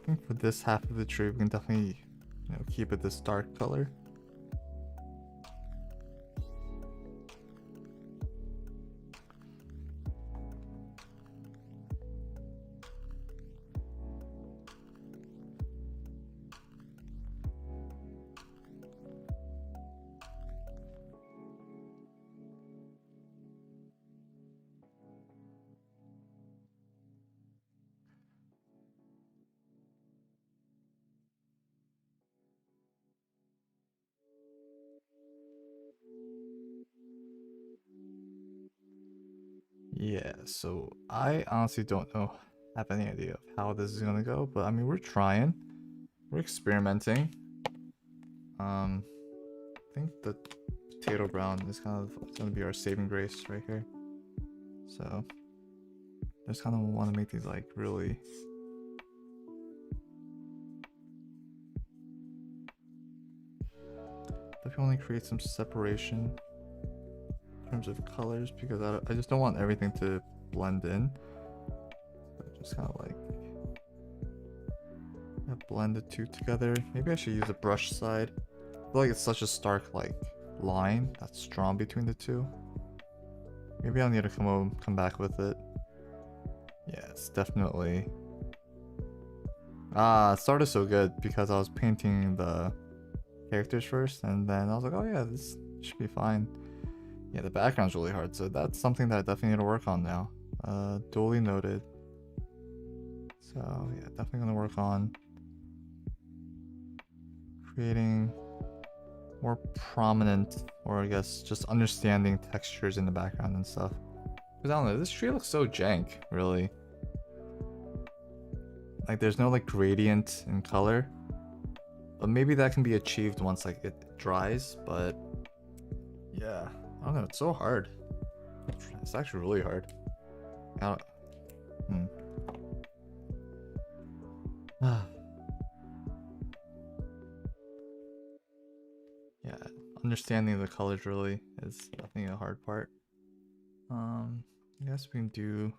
I think for this half of the tree, we can definitely, keep it this dark color. Yeah, so I honestly don't have any idea of how this is gonna go, but I mean, we're trying, we're experimenting. I think the potato brown is it's gonna be our saving grace right here. So I just kind of want to make these like really definitely create some separation in terms of colors, because I just don't want everything to blend in. So just kind of like blend the two together. Maybe I should use a brush side. I feel like it's such a stark like line that's drawn between the two. Maybe I'll need to come back with it. Yeah, it's definitely it started so good because I was painting the characters first, and then I was like, oh yeah, this should be fine. Yeah, the background's really hard, so that's something that I definitely need to work on now. Duly noted. So yeah, definitely gonna work on creating more prominent, or I guess just understanding textures in the background and stuff. Because I don't know, this tree looks so jank, really. Like there's no like gradient in color. But maybe that can be achieved once like it dries, but yeah, I don't know, it's so hard. It's actually really hard. I don't, yeah, understanding the colors really is definitely a hard part. I guess we can do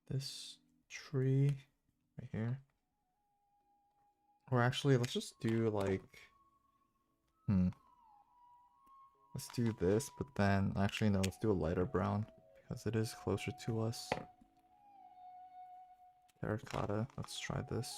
this tree right here. Or actually, let's just do like, let's do this, but then actually no, let's do a lighter brown because it is closer to us. Terracotta, let's try this.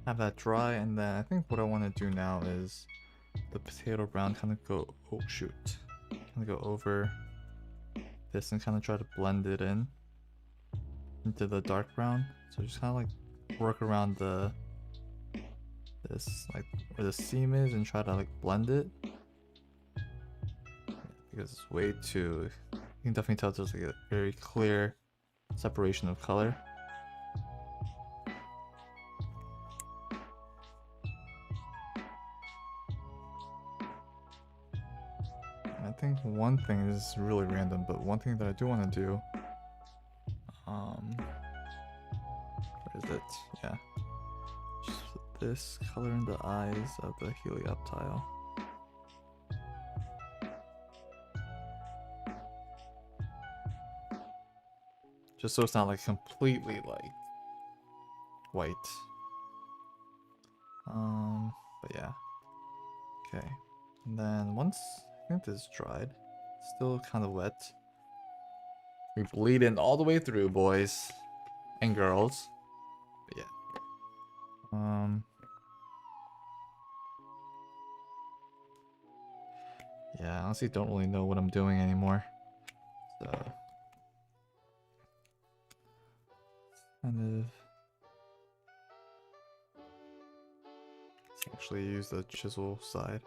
Have that dry, and then I think what I want to do now is the potato brown kind of go, oh shoot, kind of go over this and kind of try to blend it in into the dark brown. So just kind of like work around this like where the seam is and try to like blend it, because it's way too, you can definitely tell there's like a very clear separation of color. I think one thing is really random, but one thing that I do want to do, where is it? Yeah, just put this color in the eyes of the Helioptile. Just so it's not like completely like white. But yeah. Okay. And then once I think this is dried, still kind of wet. We bleed in all the way through, boys and girls. But yeah. Yeah, I honestly don't really know what I'm doing anymore. So kind of, let's actually use the chisel side.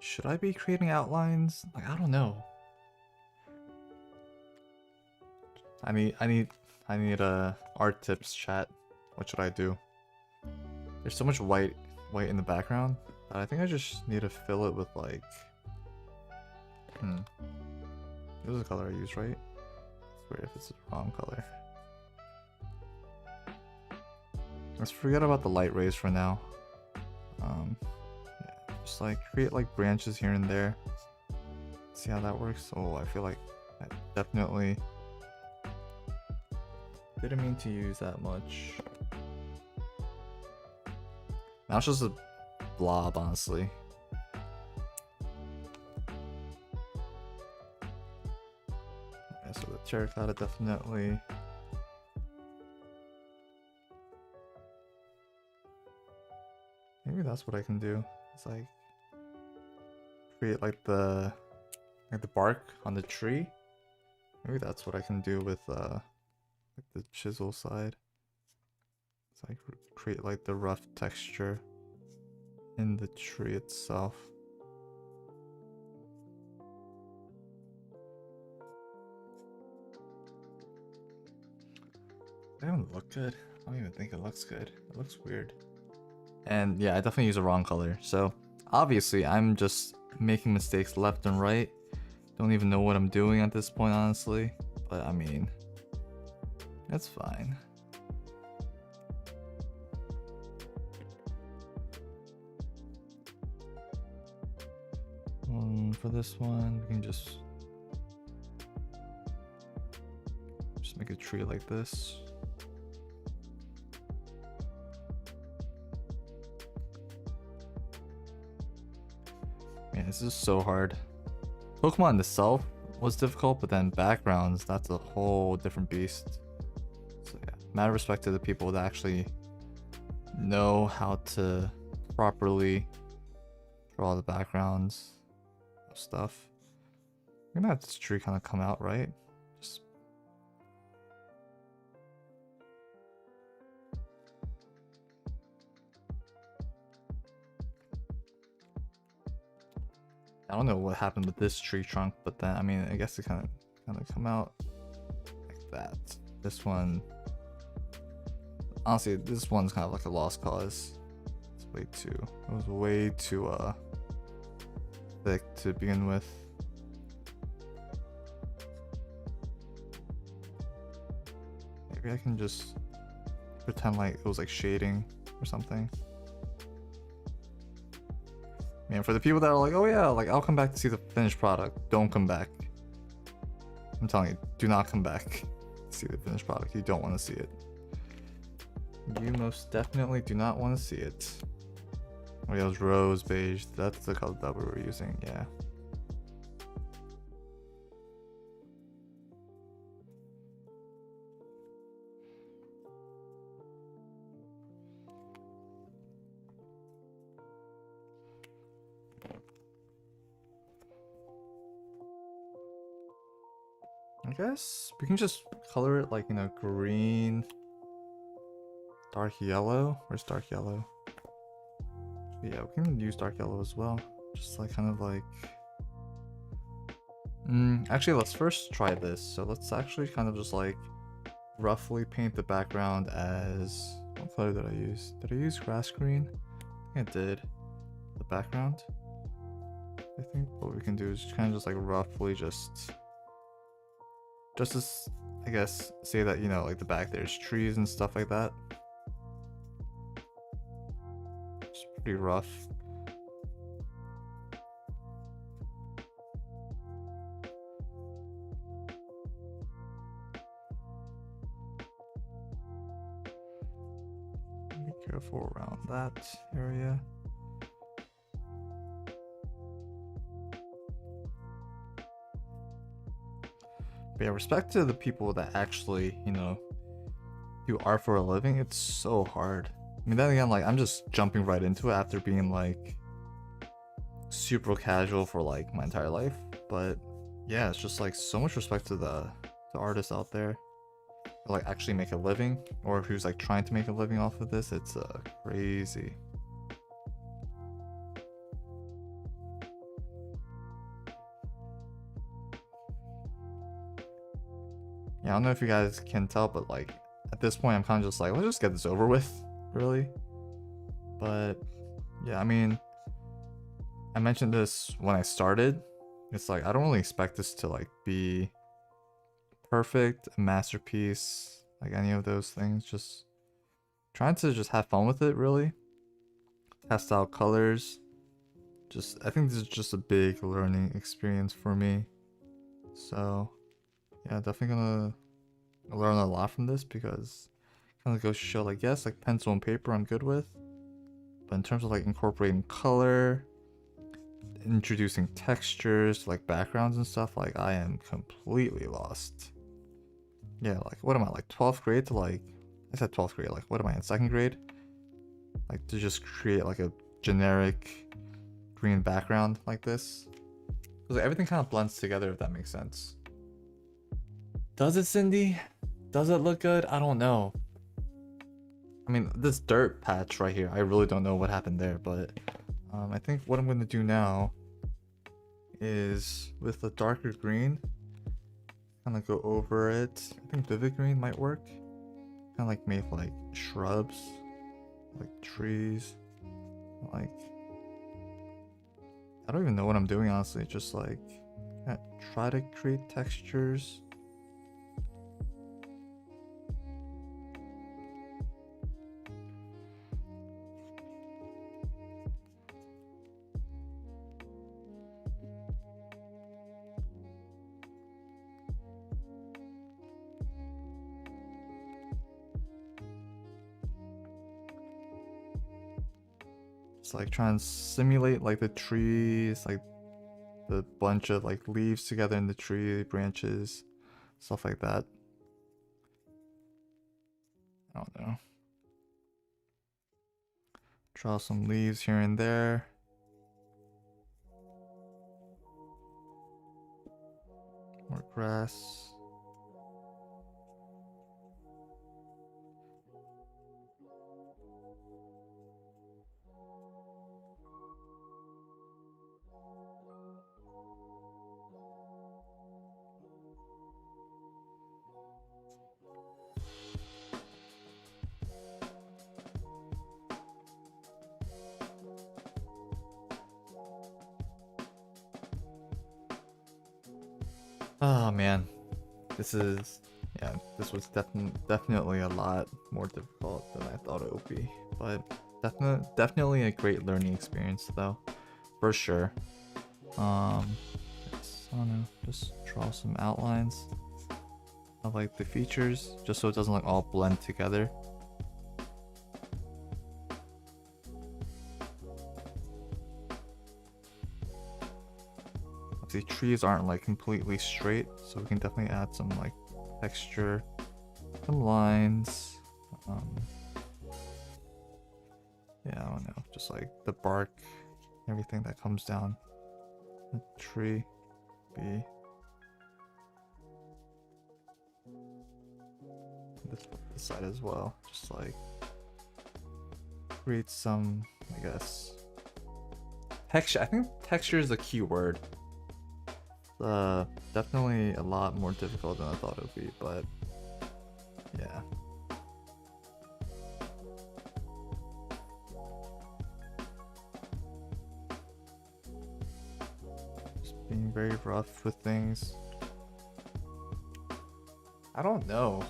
Should I be creating outlines? Like, I don't know. I need art tips, chat. What should I do? There's so much white in the background that I think I just need to fill it with like this is the color I use, right? It's weird if it's the wrong color. Let's forget about the light rays for now. Yeah, just like create like branches here and there. See how that works. Oh, I feel like I definitely didn't mean to use that much. Now it's just a blob, honestly. Yeah, so the terracotta definitely. Maybe that's what I can do. It's like create like the bark on the tree. Maybe that's what I can do with like the chisel side. It's like create like the rough texture in the tree itself. It doesn't look good. I don't even think it looks good. It looks weird. And yeah, I definitely use the wrong color. So obviously I'm just making mistakes left and right. Don't even know what I'm doing at this point, honestly. But I mean, that's fine. For this one, we can just make a tree like this. Man, this is so hard. Pokemon itself was difficult, but then backgrounds, that's a whole different beast. So yeah, mad respect to the people that actually know how to properly draw the backgrounds of stuff. I'm gonna have this tree kind of come out, right? Just I don't know what happened with this tree trunk, but then I mean, I guess it kind of come out like that. This one, honestly, this one's kind of like a lost cause. It's way too. It was way too thick to begin with. Maybe I can just pretend like it was like shading or something. Man, for the people that are like, oh yeah, like I'll come back to see the finished product, don't come back. I'm telling you, do not come back to see the finished product. You don't want to see it. You most definitely do not want to see it. Oh yeah, it was rose beige. That's the color that we were using, yeah. I guess we can just color it like, you know, green, dark yellow. Where's dark yellow? Yeah, we can use dark yellow as well. Just like kind of like actually, let's first try this. So let's actually kind of just like roughly paint the background as, what color did I use? Did I use grass green? I think I did. The background. I think what we can do is kind of just like roughly just as, I guess, say that, you know, like the back there's trees and stuff like that. It's pretty rough. Be careful around that area. But yeah, respect to the people that actually, you know, do art for a living. It's so hard. I mean, then again, like, I'm just jumping right into it after being like super casual for like my entire life. But yeah, it's just like so much respect to the artists out there who like actually make a living, or who's like trying to make a living off of this. It's crazy. Yeah, I don't know if you guys can tell, but like at this point I'm kind of just like, let's just get this over with, really. But yeah, I mean, I mentioned this when I started. It's like I don't really expect this to like be perfect, a masterpiece, like any of those things. Just trying to just have fun with it, really. Test out colors. Just I think this is just a big learning experience for me. So yeah, definitely gonna learn a lot from this, because kind of goes to show like, yes, like pencil and paper I'm good with, but in terms of like incorporating color, introducing textures like backgrounds and stuff, like I am completely lost. Yeah, like what am I, like 12th grade to like, I said 12th grade, like what am I in 2nd grade? Like to just create like a generic green background like this. Because like, everything kind of blends together, if that makes sense. Does it, Cindy? Does it look good? I don't know. I mean, this dirt patch right here, I really don't know what happened there, but I think what I'm going to do now is with the darker green, kind of go over it. I think vivid green might work. Kind of like make like shrubs, like trees, like I don't even know what I'm doing, honestly. Just like try to create textures. Just like try and simulate like the trees, like the bunch of like leaves together in the tree, branches, stuff like that. I don't know. Draw some leaves here and there. More grass. Oh man, this was definitely a lot more difficult than I thought it would be, but definitely a great learning experience though, for sure. I don't know, just draw some outlines of like the features, just so it doesn't like all blend together. The trees aren't like completely straight, so we can definitely add some like texture, some lines. Yeah, I don't know, just like the bark, everything that comes down the tree. This side as well, just like create some, I guess, texture. I think texture is the key word. Definitely a lot more difficult than I thought it would be, but yeah. Just being very rough with things. I don't know.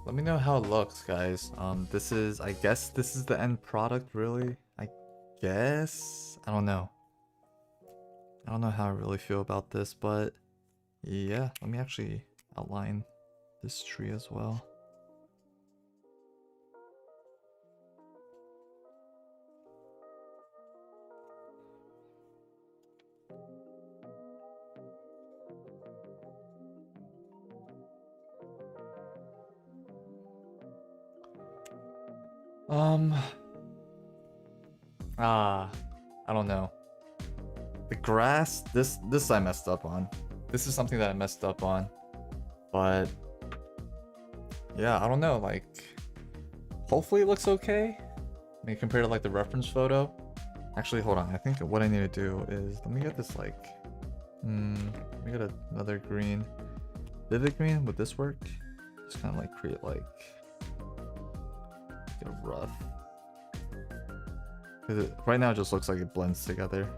Let me know how it looks, guys. I guess this is the end product, really. I guess. I don't know. I don't know how I really feel about this, but yeah, let me actually outline this tree as well. I don't know. The grass, this I messed up on. This is something that I messed up on. But yeah, I don't know, like hopefully it looks okay. I mean, compared to like the reference photo. Actually, hold on. I think what I need to do is let me get this like We got another green. Vivid green, would this work? Just kind of like create like a rough. Because right now it just looks like it blends together.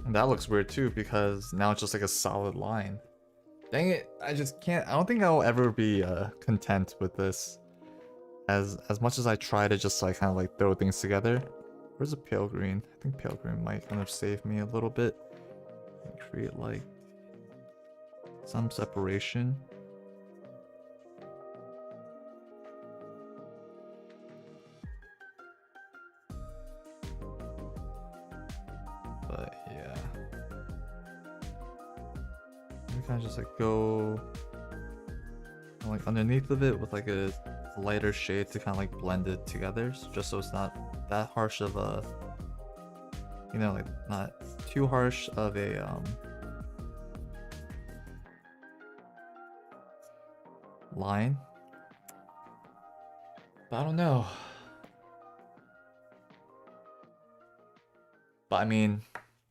And that looks weird too because now it's just like a solid line. Dang it, I just can't. I don't think I'll ever be content with this. As much as I try to just like kind of like throw things together. Where's a pale green? I think pale green might kind of save me a little bit. And create like some separation. But yeah. We kind of just like go like underneath of it with like a lighter shade to kind of like blend it together, just so it's not that harsh of a, you know, like not too harsh of a line. But I don't know. But I mean,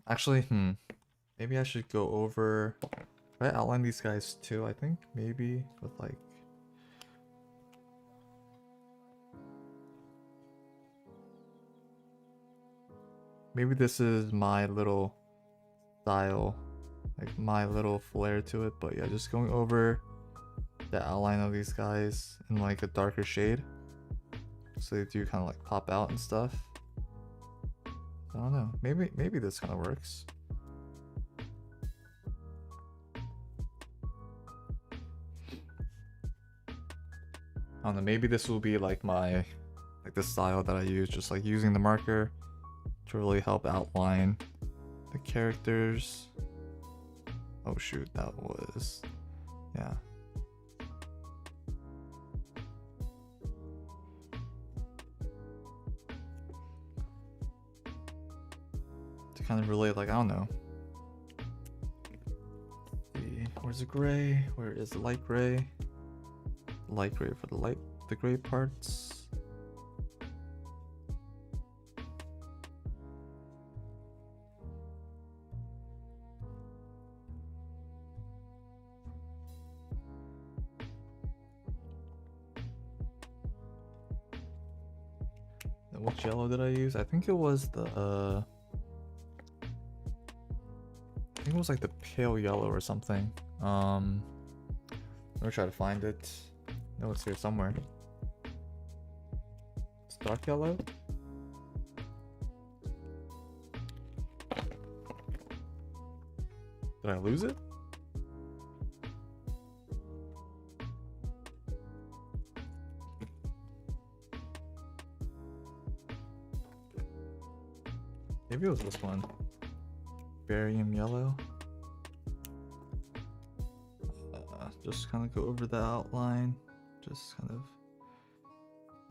actually, maybe I should go over. Should I outline these guys too? I think maybe with like. Maybe this is my little style, like my little flair to it. But yeah, just going over the outline of these guys in like a darker shade, so they do kind of like pop out and stuff. I don't know. Maybe this kind of works. I don't know. Maybe this will be like my the style that I use, just like using the marker to really help outline the characters. Oh shoot, that was, yeah. To kind of relate, like, I don't know. Where's the gray? Where is the light gray? Light gray for the gray parts. Which yellow did I use? I think it was the I think it was like the pale yellow or something. Let me try to find it. No, it's here somewhere. It's dark yellow. Did I lose it? Maybe it was this one. Barium yellow. Just kind of go over the outline. Just kind of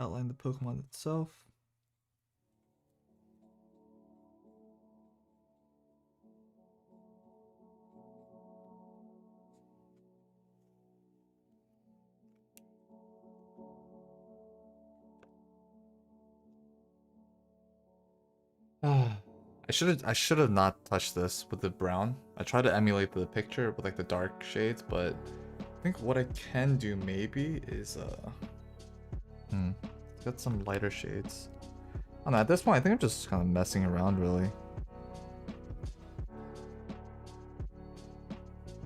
outline the Pokemon itself. I should have not touched this with the brown. I tried to emulate the picture with like the dark shades, but I think what I can do maybe is get some lighter shades. I don't know, at this point I think I'm just kind of messing around really.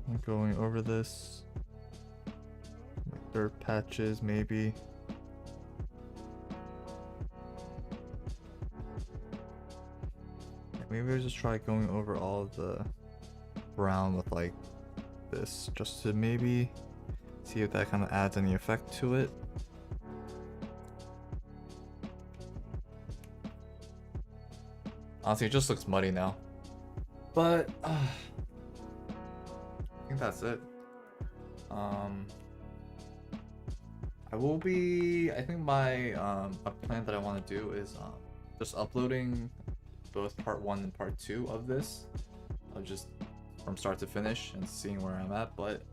I'm going over this. Like dirt patches maybe. Maybe I'll just try going over all of the brown with like this, just to maybe see if that kind of adds any effect to it. Honestly, it just looks muddy now. But I think that's it. I think my a plan that I want to do is just uploading both part 1 and part 2 of this, just from start to finish and seeing where I'm at. But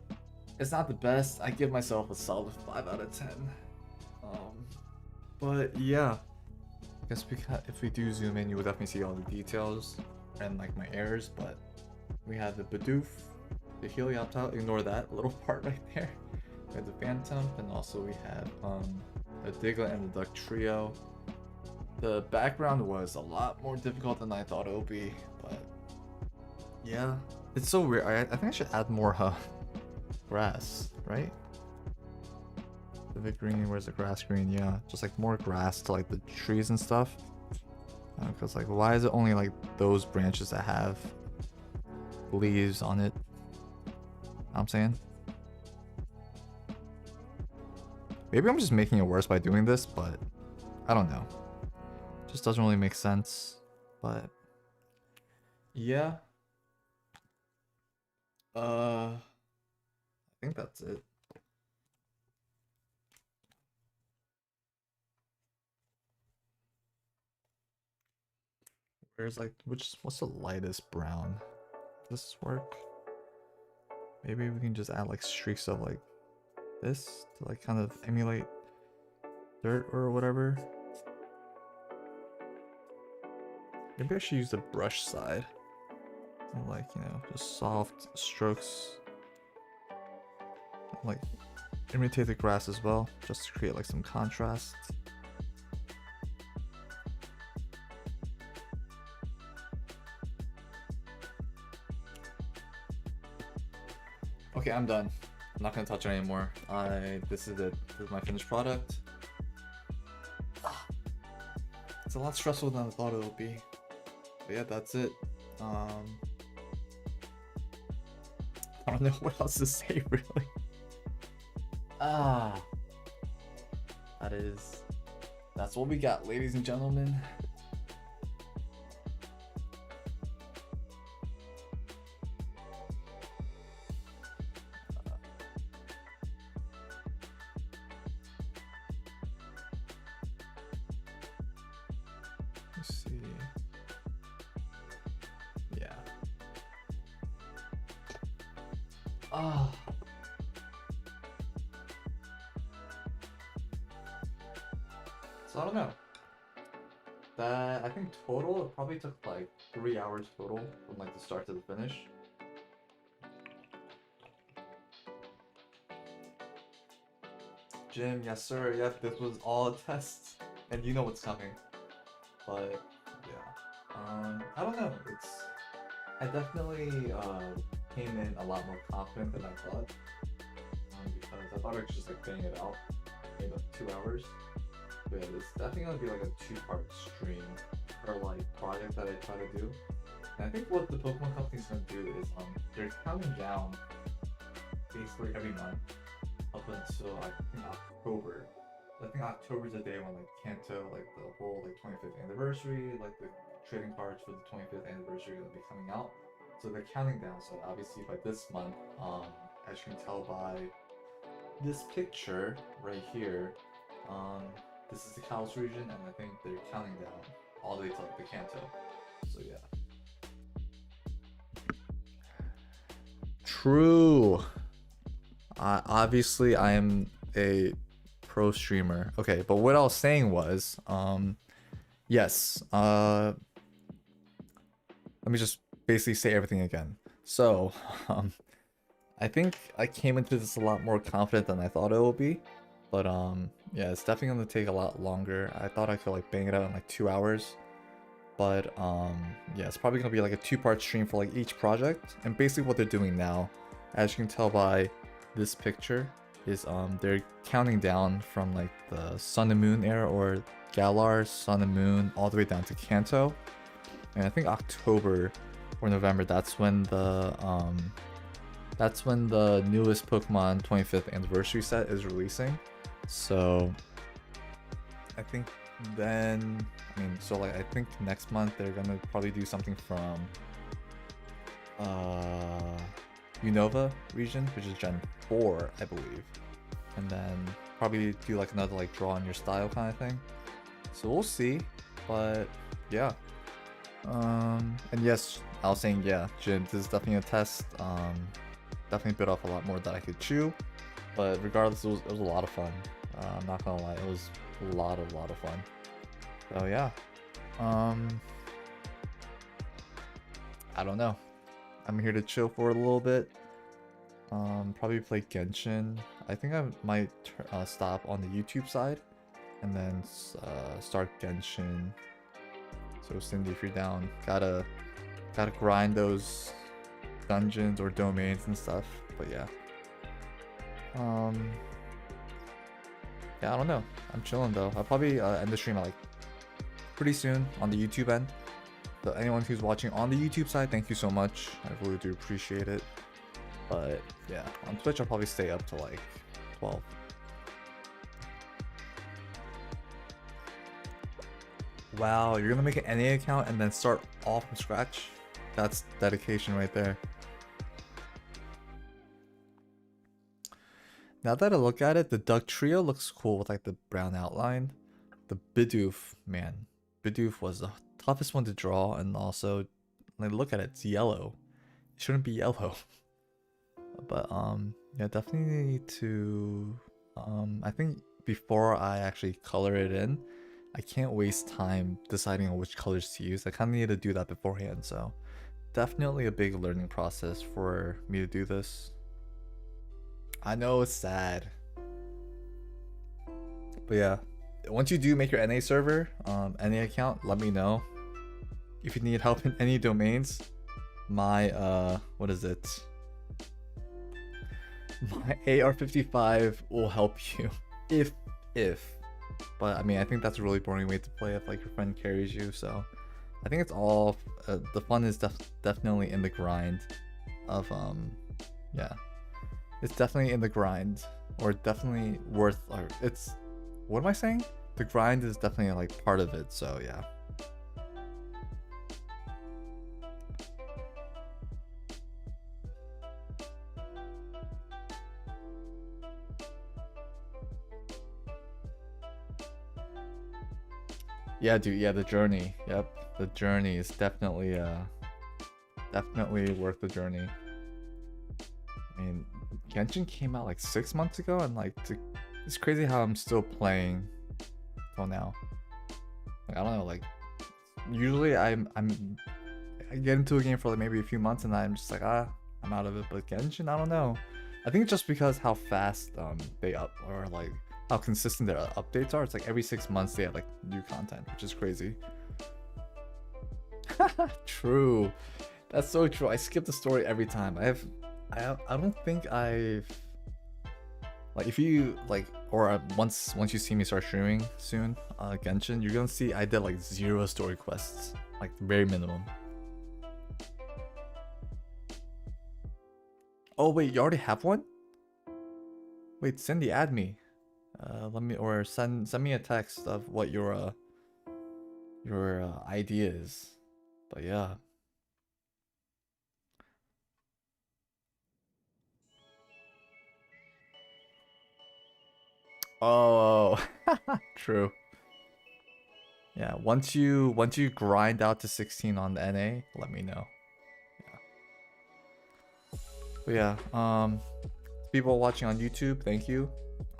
It's not the best. I give myself a solid 5 out of 10. But yeah, I guess if we do zoom in, you will definitely see all the details and like my errors. But we have the Bidoof, the Helioptile. Ignore that little part right there. We have the Phantom, and also we have the Diglett and the Duck trio. The background was a lot more difficult than I thought it would be, but yeah, it's so weird. I think I should add more grass, right? The green, where's the grass green? Yeah, just like more grass to like the trees and stuff. Because like, why is it only like those branches that have leaves on it? I'm saying. Maybe I'm just making it worse by doing this, but I don't know. Just doesn't really make sense. But yeah. I think that's it. Where's like what's the lightest brown? Does this work? Maybe we can just add like streaks of like this to like kind of emulate dirt or whatever. Maybe I should use the brush side. Like, you know, just soft strokes. Like imitate the grass as well, just to create like some contrast. Okay, I'm done. I'm not gonna touch it anymore. This is it. This is my finished product. It's a lot stressful than I thought it would be. But yeah, that's it. I don't know what else to say really. That's what we got, ladies and gentlemen. Let's see. Yeah. So I don't know. That I think total it probably took like 3 hours total from like the start to the finish. Jim, yes sir, yep, this was all a test. And you know what's coming. But yeah. I don't know. I definitely came in a lot more confident than I thought. Because I thought I could just like bang it out in about 2 hours. But yeah, it's definitely gonna be like a 2-part stream or like project that I try to do. And I think what the Pokemon Company's gonna do is they're counting down basically every month up until I think October. I think October's the day when like Kanto, like the whole like 25th anniversary, like the trading cards for the 25th anniversary are gonna be coming out. So they're counting down. So obviously by this month, as you can tell by this picture right here, this is the Kalos region, and I think they're counting down all the way to like the Kanto. So yeah. True. Obviously I am a pro streamer. Okay, but what I was saying was, yes. Let me just basically say everything again. So, I think I came into this a lot more confident than I thought it would be. But yeah, it's definitely gonna take a lot longer. I thought I could like bang it out in like 2 hours. But yeah, it's probably gonna be like a 2-part stream for like each project. And basically what they're doing now, as you can tell by this picture, is they're counting down from like the Sun and Moon era, or Galar, Sun and Moon, all the way down to Kanto. And I think October or November, that's when the newest Pokemon 25th anniversary set is releasing. So I think then, so like I think next month they're gonna probably do something from Unova region, which is Gen 4, I believe. And then probably do like another like draw on your style kind of thing. So we'll see. But yeah. And yes, I was saying, yeah, Jim, this is definitely a test. definitely bit off a lot more than I could chew. But regardless, it was a lot of fun. I'm not gonna lie, it was a lot of fun. So yeah, I don't know. I'm here to chill for a little bit. Probably play Genshin. I think I might stop on the YouTube side and then start Genshin. So Cindy, if you're down, gotta grind those dungeons or domains and stuff. But yeah. Yeah, I don't know. I'm chilling though. I'll probably end the stream like pretty soon on the YouTube end. So anyone who's watching on the YouTube side, thank you so much. I really do appreciate it. But yeah, on Twitch I'll probably stay up to like 12. Wow, you're gonna make an NA account and then start all from scratch? That's dedication right there. Now that I look at it, the Dugtrio looks cool with like the brown outline. The Bidoof, man. Bidoof was the toughest one to draw, and also, like, look at it, it's yellow. It shouldn't be yellow. But yeah, definitely need to I think before I actually color it in, I can't waste time deciding on which colors to use. I kind of need to do that beforehand, so definitely a big learning process for me to do this. I know it's sad, but yeah, once you do make your NA server, NA account, let me know. If you need help in any domains, my what is it? My AR-55 will help you if. But I mean, I think that's a really boring way to play if like your friend carries you. So I think it's all the fun is definitely in the grind of yeah. It's definitely in the grind, or definitely worth, or it's, what am I saying? The grind is definitely like part of it, so yeah. Yeah, dude, yeah, the journey. Yep, the journey is definitely definitely worth the journey. I mean, Genshin came out like 6 months ago, and like it's crazy how I'm still playing till now. Like, I don't know, like usually I get into a game for like maybe a few months and I'm just like, I'm out of it. But Genshin, I don't know. I think it's just because how fast they up, or like how consistent their updates are. It's like every 6 months they have like new content, which is crazy. True, that's so true. I skip the story every time. I don't think I've, like, if you like, or once you see me start streaming soon, Genshin, you're gonna see I did like 0 story quests, like very minimum. Oh wait, you already have one? Wait, Cindy, add me. Let me, or send me a text of what your idea is. But yeah. Oh, true. Yeah, once you grind out to 16 on the NA, let me know. Yeah. But yeah, people watching on YouTube, thank you.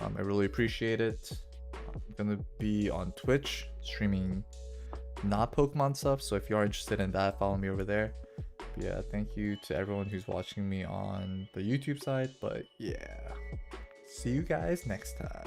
I really appreciate it. I'm gonna be on Twitch streaming not Pokemon stuff, so if you are interested in that, follow me over there. But yeah, thank you to everyone who's watching me on the YouTube side. But yeah, see you guys next time.